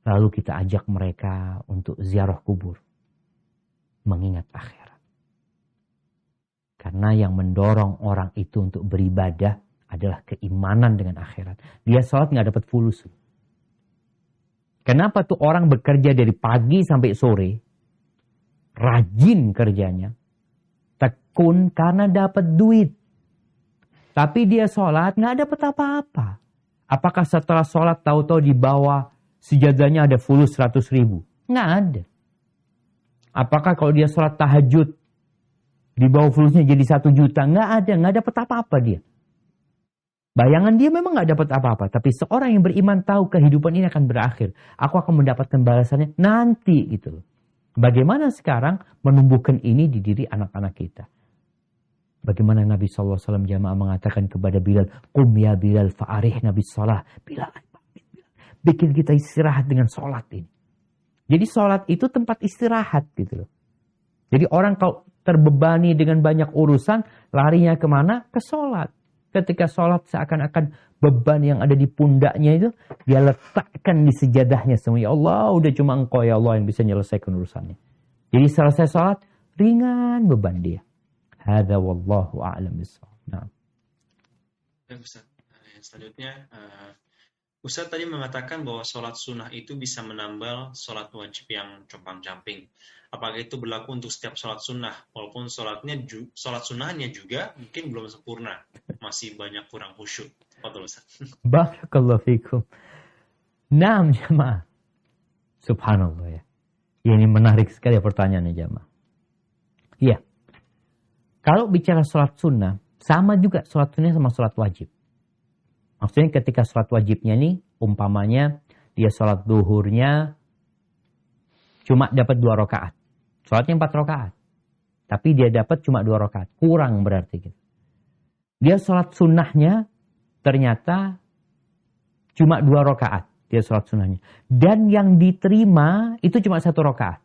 Lalu kita ajak mereka untuk ziarah kubur. Mengingat akhirat. Karena yang mendorong orang itu untuk beribadah adalah keimanan dengan akhirat. Dia sholat gak dapat fulus. Kenapa tuh orang bekerja dari pagi sampai sore? Rajin kerjanya. Tekun karena dapat duit. Tapi dia sholat gak dapat apa-apa. Apakah setelah sholat tahu-tahu di bawah sejadahnya ada fulus 100.000? Nggak ada. Apakah kalau dia sholat tahajud di bawah fulusnya jadi 1 juta? Nggak ada, nggak dapat apa-apa dia. Bayangan dia memang nggak dapat apa-apa. Tapi seorang yang beriman tahu kehidupan ini akan berakhir. Aku akan mendapatkan balasannya nanti gitu loh. Bagaimana sekarang menumbuhkan ini di diri anak-anak kita? Bagaimana Nabi SAW jamaah mengatakan kepada Bilal, Qum ya Bilal fa'arih Nabi Salah. Bilal, bikin kita istirahat dengan sholat ini. Jadi sholat itu tempat istirahat gitu loh. Jadi orang kalau terbebani dengan banyak urusan, larinya kemana? Ke sholat. Ketika sholat seakan-akan beban yang ada di pundaknya itu, dia letakkan di sejadahnya semua. Ya Allah, udah cuma engkau ya Allah yang bisa menyelesaikan urusannya. Jadi selesai sholat, ringan beban dia. Hadza wallahu a'lam bishawab. Nah. Ustaz, yang selanjutnya, Ustaz tadi mengatakan bahwa sholat sunnah itu bisa menambal sholat wajib yang compang-camping. Apakah itu berlaku untuk setiap sholat sunnah? Walaupun sholat sunnahnya juga mungkin belum sempurna. Masih banyak kurang khusyuk. Betul, Ustaz. Barakallahu fikum. Naam jamaah. Subhanallah ya. Ini menarik sekali pertanyaannya jamaah. Iya. Kalau bicara sholat sunnah, sama juga sholat sunnah sama sholat wajib. Maksudnya ketika sholat wajibnya nih, umpamanya dia sholat duhurnya cuma dapat 2 rakaat. Sholatnya 4 rakaat. Tapi dia dapat cuma 2 rakaat. Kurang berarti gitu. Dia sholat sunnahnya ternyata cuma 2 rakaat. Dia sholat sunnahnya. Dan yang diterima itu cuma 1 rakaat.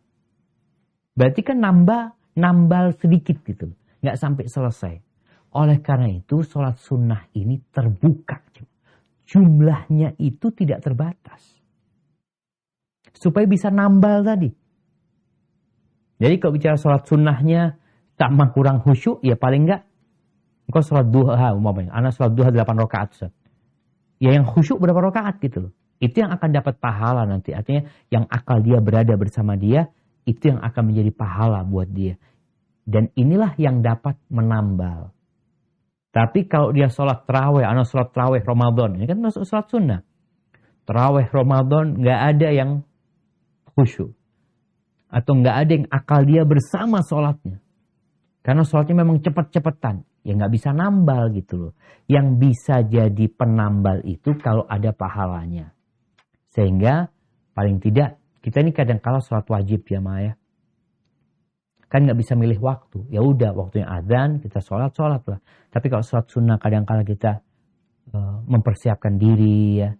Berarti kan nambal sedikit gitu. Nggak sampai selesai. Oleh karena itu sholat sunnah ini terbuka. Jumlahnya itu tidak terbatas. Supaya bisa nambal tadi. Jadi kalau bicara sholat sunnahnya tambah kurang khusyuk, ya paling enggak. Engkau sholat duha umpamanya. Anak sholat duha 8 rakaat. Ustaz. Ya yang khusyuk berapa rakaat gitu loh. Itu yang akan dapat pahala nanti. Artinya yang akal dia berada bersama dia, itu yang akan menjadi pahala buat dia. Dan inilah yang dapat menambal. Tapi kalau dia sholat tarawih, anak sholat tarawih Ramadan, ini kan masuk sholat sunnah. Tarawih Ramadan nggak ada yang khusyuk. Atau nggak ada yang akal dia bersama sholatnya. Karena sholatnya memang cepet-cepetan. Ya nggak bisa nambal gitu loh. Yang bisa jadi penambal itu kalau ada pahalanya. Sehingga paling tidak, kita ini kadang-kala sholat wajib ya Maya. Kan nggak bisa milih waktu. Ya udah waktunya adzan kita sholat lah. Tapi kalau sholat sunnah kadang-kala kita mempersiapkan diri ya.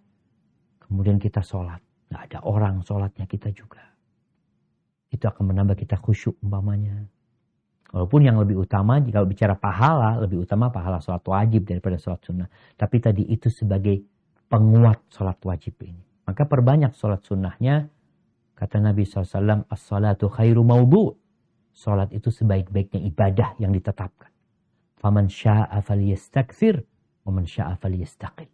Kemudian kita sholat. Nggak ada orang sholatnya kita juga. itu akan menambah kita khusyuk umpamanya. Walaupun yang lebih utama, jika bicara pahala, lebih utama pahala sholat wajib daripada sholat sunnah. Tapi tadi itu sebagai penguat sholat wajib ini. Maka perbanyak sholat sunnahnya. Kata Nabi SAW, as-salatu khairu mawdu'. Sholat itu sebaik-baiknya ibadah yang ditetapkan. Faman sya'a falyastakthir, waman sya'a falyastaqil.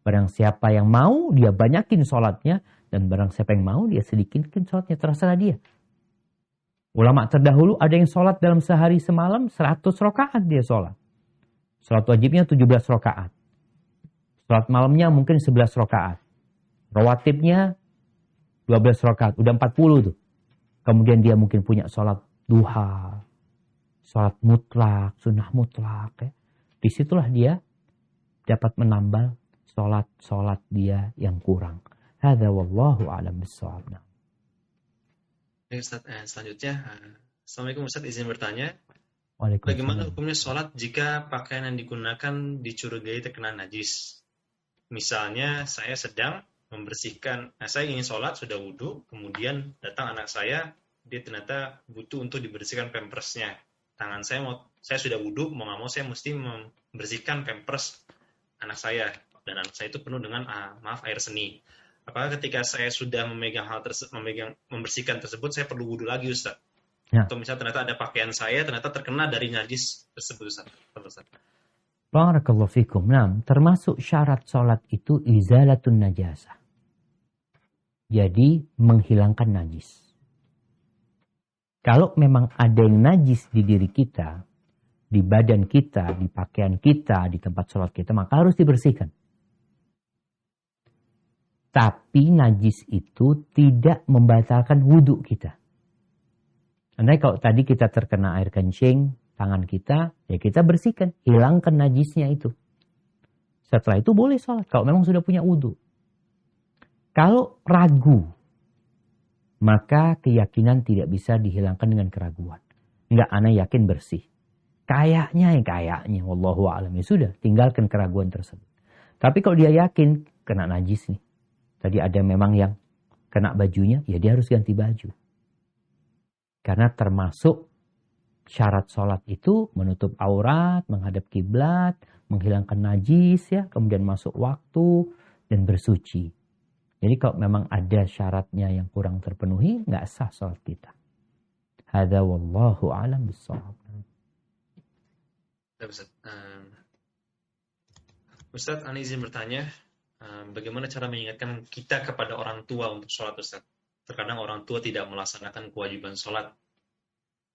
Barang siapa yang mau, dia banyakin sholatnya. Dan barang siapa yang mau, dia sedikitin sholatnya. Terserah dia. Ulama terdahulu ada yang sholat dalam sehari semalam 100 rakaat dia sholat. Sholat wajibnya 17 rakaat. Sholat malamnya mungkin 11 rakaat. Rawatibnya 12 rakaat. Udah 40 tuh. Kemudian dia mungkin punya sholat duha. Sholat mutlak, sunnah mutlak. Ya. Disitulah dia dapat menambal sholat dia yang kurang. Hadza wallahu a'lam bissawab. Ustaz, selanjutnya, Assalamualaikum Ustaz, izin bertanya, Waalaikumsalam. bagaimana hukumnya sholat jika pakaian yang digunakan dicurigai terkena najis? Misalnya saya sedang membersihkan, saya ingin sholat, sudah wudhu, kemudian datang anak saya, dia ternyata butuh untuk dibersihkan pampersnya. Tangan saya sudah wudhu, mau nggak mau saya mesti membersihkan pampers anak saya, dan anak saya itu penuh dengan air seni. Apakah ketika saya sudah membersihkan tersebut, saya perlu wudhu lagi, Ustaz? Ya. Atau misalnya ternyata ada pakaian saya, ternyata terkena dari najis tersebut, Ustaz. Barakallahu fikum. Nah, termasuk syarat sholat itu izalatun najasah. Jadi, menghilangkan najis. Kalau memang ada yang najis di diri kita, di badan kita, di pakaian kita, di tempat sholat kita, maka harus dibersihkan. Tapi najis itu tidak membatalkan wudhu kita. Karena kalau tadi kita terkena air kencing, tangan kita, ya kita bersihkan. Hilangkan najisnya itu. Setelah itu boleh sholat. Kalau memang sudah punya wudhu. Kalau ragu, maka keyakinan tidak bisa dihilangkan dengan keraguan. Enggak, ana yakin bersih. Kayaknya. Wallahu a'lam. Ya sudah, tinggalkan keraguan tersebut. Tapi kalau dia yakin, kena najis nih. Tadi ada memang yang kena bajunya, ya dia harus ganti baju. Karena termasuk syarat sholat itu menutup aurat, menghadap kiblat, menghilangkan najis, ya, kemudian masuk waktu dan bersuci. Jadi kalau memang ada syaratnya yang kurang terpenuhi, nggak sah sholat kita. Hadza wallahu a'lam bissawab. Ustaz, ana izin bertanya. Bagaimana cara mengingatkan kita kepada orang tua untuk sholat, Ustaz? Terkadang orang tua tidak melaksanakan kewajiban sholat.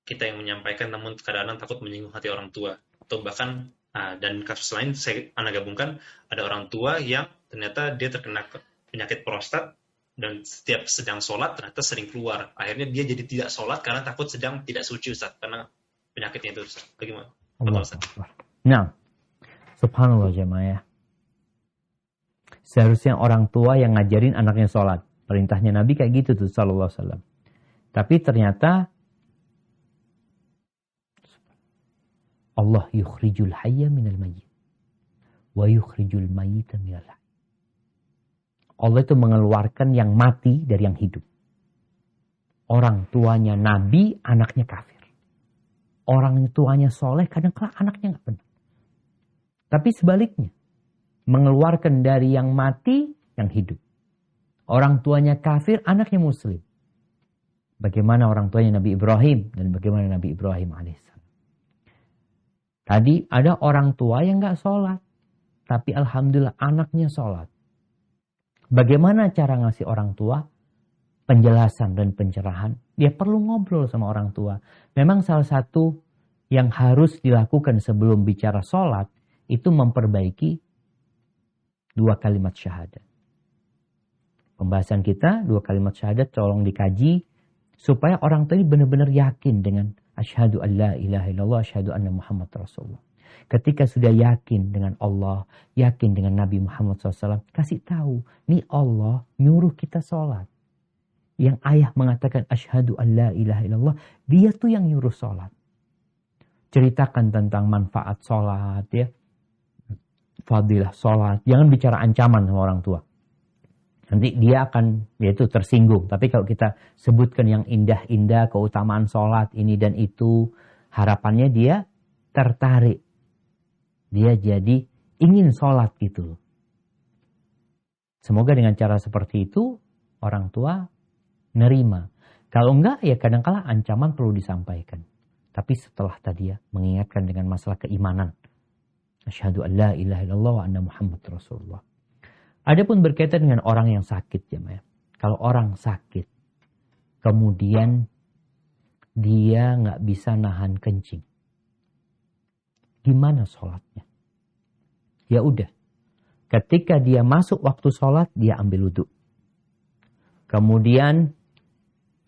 Kita yang menyampaikan, namun kadang-kadang takut menyinggung hati orang tua. Atau bahkan, dan kasus lain, saya gabungkan, ada orang tua yang ternyata dia terkena penyakit prostat, dan setiap sedang sholat ternyata sering keluar. Akhirnya dia jadi tidak sholat karena takut sedang tidak suci, Ustaz. Karena penyakitnya itu, Ustaz. Bagaimana? Nah, subhanallah jemaah. Seharusnya orang tua yang ngajarin anaknya sholat. Perintahnya Nabi kayak gitu tuh, sallallahu alaihi wasallam. Tapi ternyata Allah yukhrijul hayya minal mayyit wa yukhrijul mayyita minal hayy. Allah itu mengeluarkan yang mati dari yang hidup. Orang tuanya Nabi, anaknya kafir. Orang tuanya soleh, kadang-kadang anaknya nggak benar. Tapi sebaliknya, mengeluarkan dari yang mati, yang hidup. Orang tuanya kafir, anaknya muslim. Bagaimana orang tuanya Nabi Ibrahim dan bagaimana Nabi Ibrahim alaihissalam. Tadi ada orang tua yang nggak sholat, tapi alhamdulillah anaknya sholat. Bagaimana cara ngasih orang tua penjelasan dan pencerahan? Dia perlu ngobrol sama orang tua. Memang salah satu yang harus dilakukan sebelum bicara sholat itu memperbaiki 2 kalimat syahadat. Pembahasan kita 2 kalimat syahadat tolong dikaji supaya orang tadi benar-benar yakin dengan asyhadu an la ilaha illallah, asyhadu anna Muhammad Rasulullah. Ketika sudah yakin dengan Allah, yakin dengan Nabi Muhammad SAW, kasih tahu, nih Allah nyuruh kita sholat. Yang ayah mengatakan asyhadu an la ilaha illallah, dia tuh yang nyuruh sholat. Ceritakan tentang manfaat sholat, ya. Fadilah sholat. Jangan bicara ancaman sama orang tua. Nanti dia akan yaitu tersinggung. Tapi kalau kita sebutkan yang indah-indah, keutamaan sholat ini dan itu, harapannya dia tertarik. Dia jadi ingin sholat gitu. Semoga dengan cara seperti itu orang tua nerima. Kalau enggak ya kadang-kala ancaman perlu disampaikan. Tapi setelah tadi ya mengingatkan dengan masalah keimanan. Asyhadu an la ilaha illallah wa anna Muhammad Rasulullah. Adapun berkaitan dengan orang yang sakit ya. Kalau orang sakit kemudian dia nggak bisa nahan kencing. Gimana sholatnya? Ya udah. Ketika dia masuk waktu sholat dia ambil wudhu. Kemudian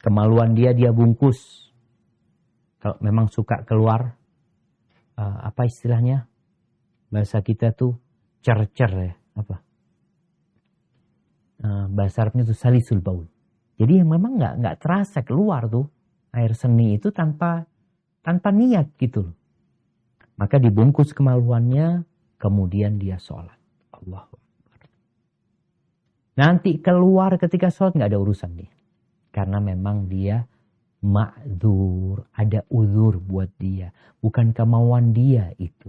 kemaluan dia bungkus. Kalau memang suka keluar apa istilahnya? Bahasa kita tuh cer-cer ya. Apa? Bahasa Arabnya tuh salisul baul. Jadi yang memang nggak terasa keluar tuh air seni itu tanpa niat gitu loh. Maka dibungkus kemaluannya, kemudian dia sholat. Allahu Akbar. Nanti keluar ketika sholat nggak ada urusan dia, karena memang dia ma'dzur, ada uzur buat dia, bukan kemauan dia itu.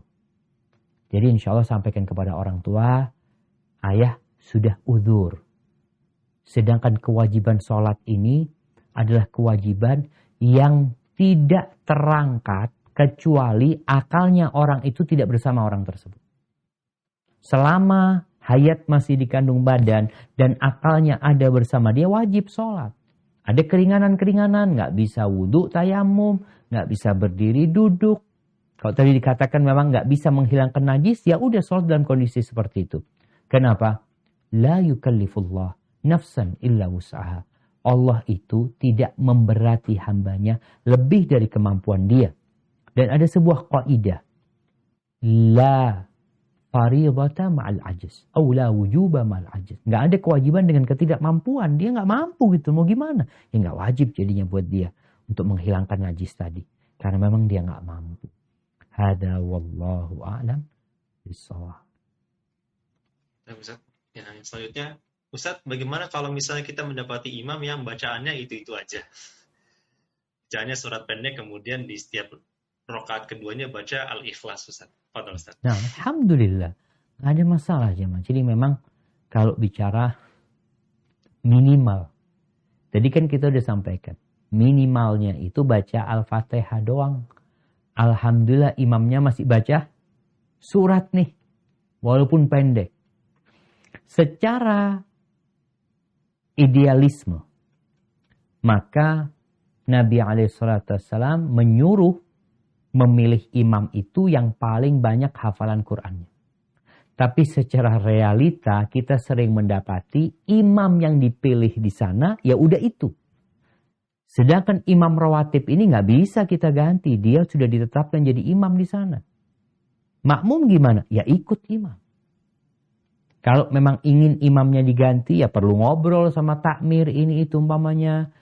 Jadi insya Allah sampaikan kepada orang tua, ayah sudah uzur. Sedangkan kewajiban sholat ini adalah kewajiban yang tidak terangkat kecuali akalnya orang itu tidak bersama orang tersebut. Selama hayat masih dikandung badan dan akalnya ada bersama dia wajib sholat. Ada keringanan-keringanan, nggak bisa wudhu tayamum, nggak bisa berdiri duduk. Kalau tadi dikatakan memang nggak bisa menghilangkan najis, ya udah sholat dalam kondisi seperti itu. Kenapa? La yukallifullah nafsan illa wus'aha. Allah itu tidak memberati hambanya lebih dari kemampuan dia. Dan ada sebuah kaidah. La faridata ma'al ajiz. Atau la wujuba ma'al ajiz. Nggak ada kewajiban dengan ketidakmampuan. Dia nggak mampu gitu. Mau gimana? Ya nggak wajib jadinya buat dia. Untuk menghilangkan najis tadi. Karena memang dia nggak mampu. Hada wallahu a'lam bishawab. Ustaz, yang selanjutnya, Ustaz, bagaimana kalau misalnya kita mendapati imam yang bacaannya itu-itu aja? Bacaannya surat pendek, kemudian di setiap rakaat keduanya baca Al-Ikhlas, Ustaz. Fadhal, Ustaz. Nah, alhamdulillah. Nggak ada masalah, jemaah. Jadi memang kalau bicara minimal. Tadi kan kita udah sampaikan. Minimalnya itu baca Al-Fatihah doang. Alhamdulillah imamnya masih baca surat nih. Walaupun pendek. Secara idealisme. Maka Nabi SAW menyuruh memilih imam itu yang paling banyak hafalan Qur'annya. Tapi secara realita kita sering mendapati imam yang dipilih di sana ya udah itu. Sedangkan imam rawatib ini nggak bisa kita ganti. Dia sudah ditetapkan jadi imam di sana. Makmum gimana? Ya ikut imam. Kalau memang ingin imamnya diganti ya perlu ngobrol sama takmir ini itu umpamanya.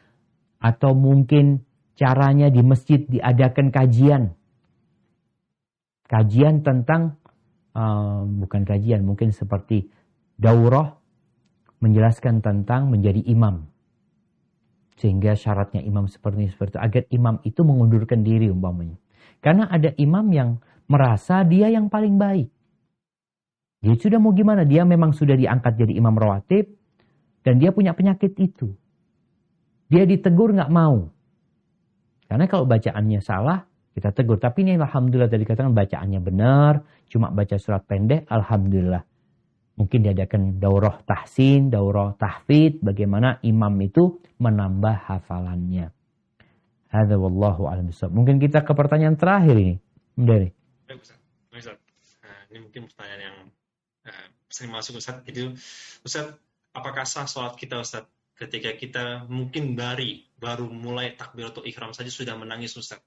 Atau mungkin caranya di masjid diadakan kajian. Kajian tentang, bukan kajian, mungkin seperti daurah menjelaskan tentang menjadi imam. Sehingga syaratnya imam seperti itu. Agar imam itu mengundurkan diri umpamanya. Karena ada imam yang merasa dia yang paling baik. Dia sudah mau gimana? Dia memang sudah diangkat jadi imam rawatib. Dan dia punya penyakit itu. Dia ditegur nggak mau. Karena kalau bacaannya salah, kita tegur. Tapi ini alhamdulillah tadi katakan bacaannya benar. Cuma baca surat pendek, alhamdulillah. Mungkin diadakan daurah tahsin, daurah tahfidz. Bagaimana imam itu menambah hafalannya. Hadza wallahu a'lam bishawab. Mungkin kita ke pertanyaan terakhir ini. Dari. Baik, Ustaz. Nah, ini mungkin pertanyaan yang sering masuk, Ustaz. Itu, Ustaz, apakah sah sholat kita, Ustaz, ketika kita mungkin baru mulai takbiratul ihram saja sudah menangis, Ustaz?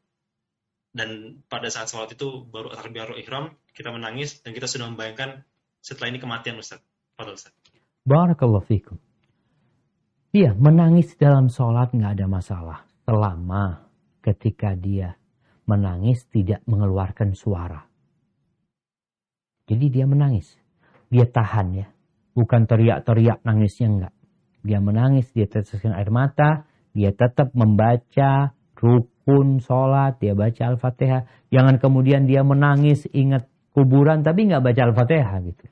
Dan pada saat sholat itu baru takbiratul ihram, kita menangis dan kita sudah membayangkan setelah ini kematian, Ustaz. Fadhal, Ustaz. Barakallahu fikum. Iya, menangis dalam sholat nggak ada masalah. Selama ketika dia menangis tidak mengeluarkan suara. Jadi dia menangis. Dia tahan ya. Bukan teriak-teriak nangisnya enggak. dia menangis, dia teteskan air mata, dia tetap membaca rukun sholat, dia baca Al-Fatihah. Jangan kemudian dia menangis ingat kuburan tapi nggak baca Al-Fatihah gitu.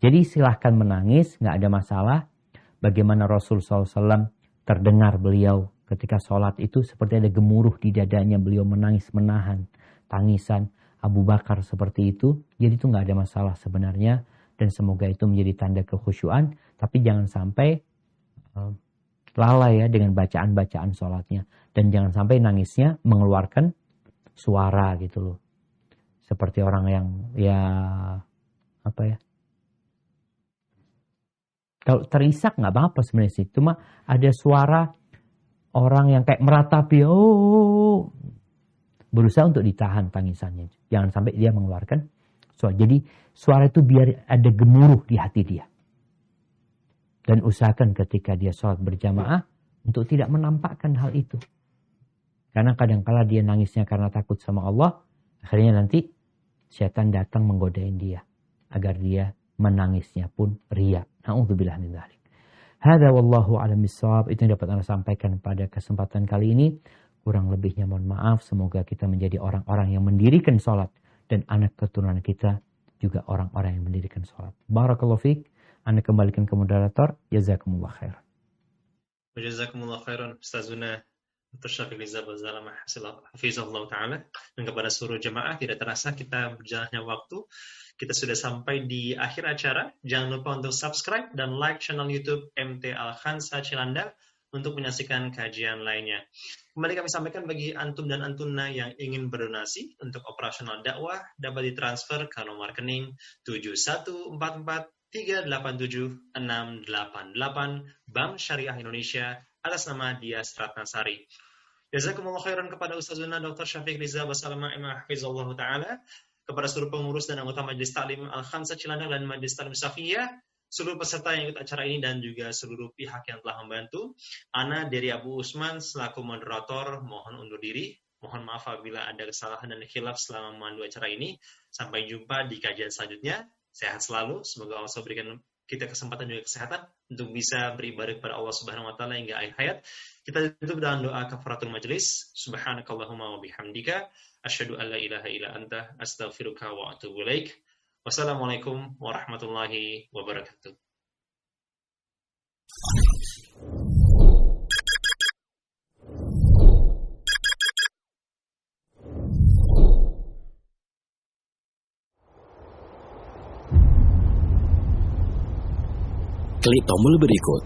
Jadi silahkan menangis, nggak ada masalah. Bagaimana Rasul SAW terdengar beliau ketika sholat itu seperti ada gemuruh di dadanya, beliau menangis menahan tangisan. Abu Bakar seperti itu, jadi itu nggak ada masalah sebenarnya. Dan semoga itu menjadi tanda kekhusyuan. Tapi jangan sampai lalai ya dengan bacaan-bacaan sholatnya. Dan jangan sampai nangisnya mengeluarkan suara gitu loh. Seperti orang yang kalau terisak nggak apa-apa sebenarnya sih. Cuma ada suara orang yang kayak meratapi. Berusaha untuk ditahan tangisannya. Jangan sampai dia mengeluarkan suara. Jadi suara itu biar ada gemuruh di hati dia. Dan usahakan ketika dia sholat berjamaah untuk tidak menampakkan hal itu. Karena kadang-kala dia nangisnya karena takut sama Allah. Akhirnya nanti setan datang menggodain dia. Agar dia menangisnya pun riya. Na'udzubillah min dzalik. Hada wallahu a'lam bissawab. Itu yang dapat Anda sampaikan pada kesempatan kali ini. Kurang lebihnya mohon maaf. Semoga kita menjadi orang-orang yang mendirikan sholat. Dan anak keturunan kita juga orang-orang yang mendirikan sholat. Barakallahu fiik. Anda kembalikan ke moderator. Jazakumullah khair. Jazakumullah khairan Ustazuna Dr. Syafiq Riza Basalamah hafizahullah ta'ala. Dan kepada seluruh jemaah, tidak terasa kita berjalannya waktu. Kita sudah sampai di akhir acara. Jangan lupa untuk subscribe dan like channel YouTube MT Al-Khansa Cilandak untuk menyaksikan kajian lainnya. Kembali kami sampaikan bagi antum dan antuna yang ingin berdonasi untuk operasional dakwah dapat ditransfer ke nomor rekening 7144387688 Bank Syariah Indonesia atas nama Dias Ratnasari. Jazakumullah khairan kepada Ustazuna Dr. Syafiq Riza Basalamah hafizahullah ta'ala, kepada seluruh pengurus dan anggota Majelis Taklim Al-Khansa Cilandak dan Majelis Taklim Safiyah, seluruh peserta yang ikut acara ini dan juga seluruh pihak yang telah membantu. Ana dari Abu Usman selaku moderator mohon undur diri. Mohon maaf apabila ada kesalahan dan khilaf selama memandu acara ini. Sampai jumpa di kajian selanjutnya. Sehat selalu. Semoga Allah berikan kita kesempatan juga kesehatan untuk bisa beribadah kepada Allah Subhanahu wa taala hingga akhir hayat. Kita tutup dengan doa kafaratul majelis. Subhanakallahumma wa bihamdika asyhadu an la ilaha illa anta astaghfiruka wa atubu ilaik. Wassalamualaikum warahmatullahi wabarakatuh. Klik tombol berikut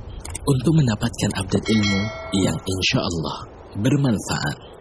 untuk mendapatkan update ilmu yang insya Allah bermanfaat.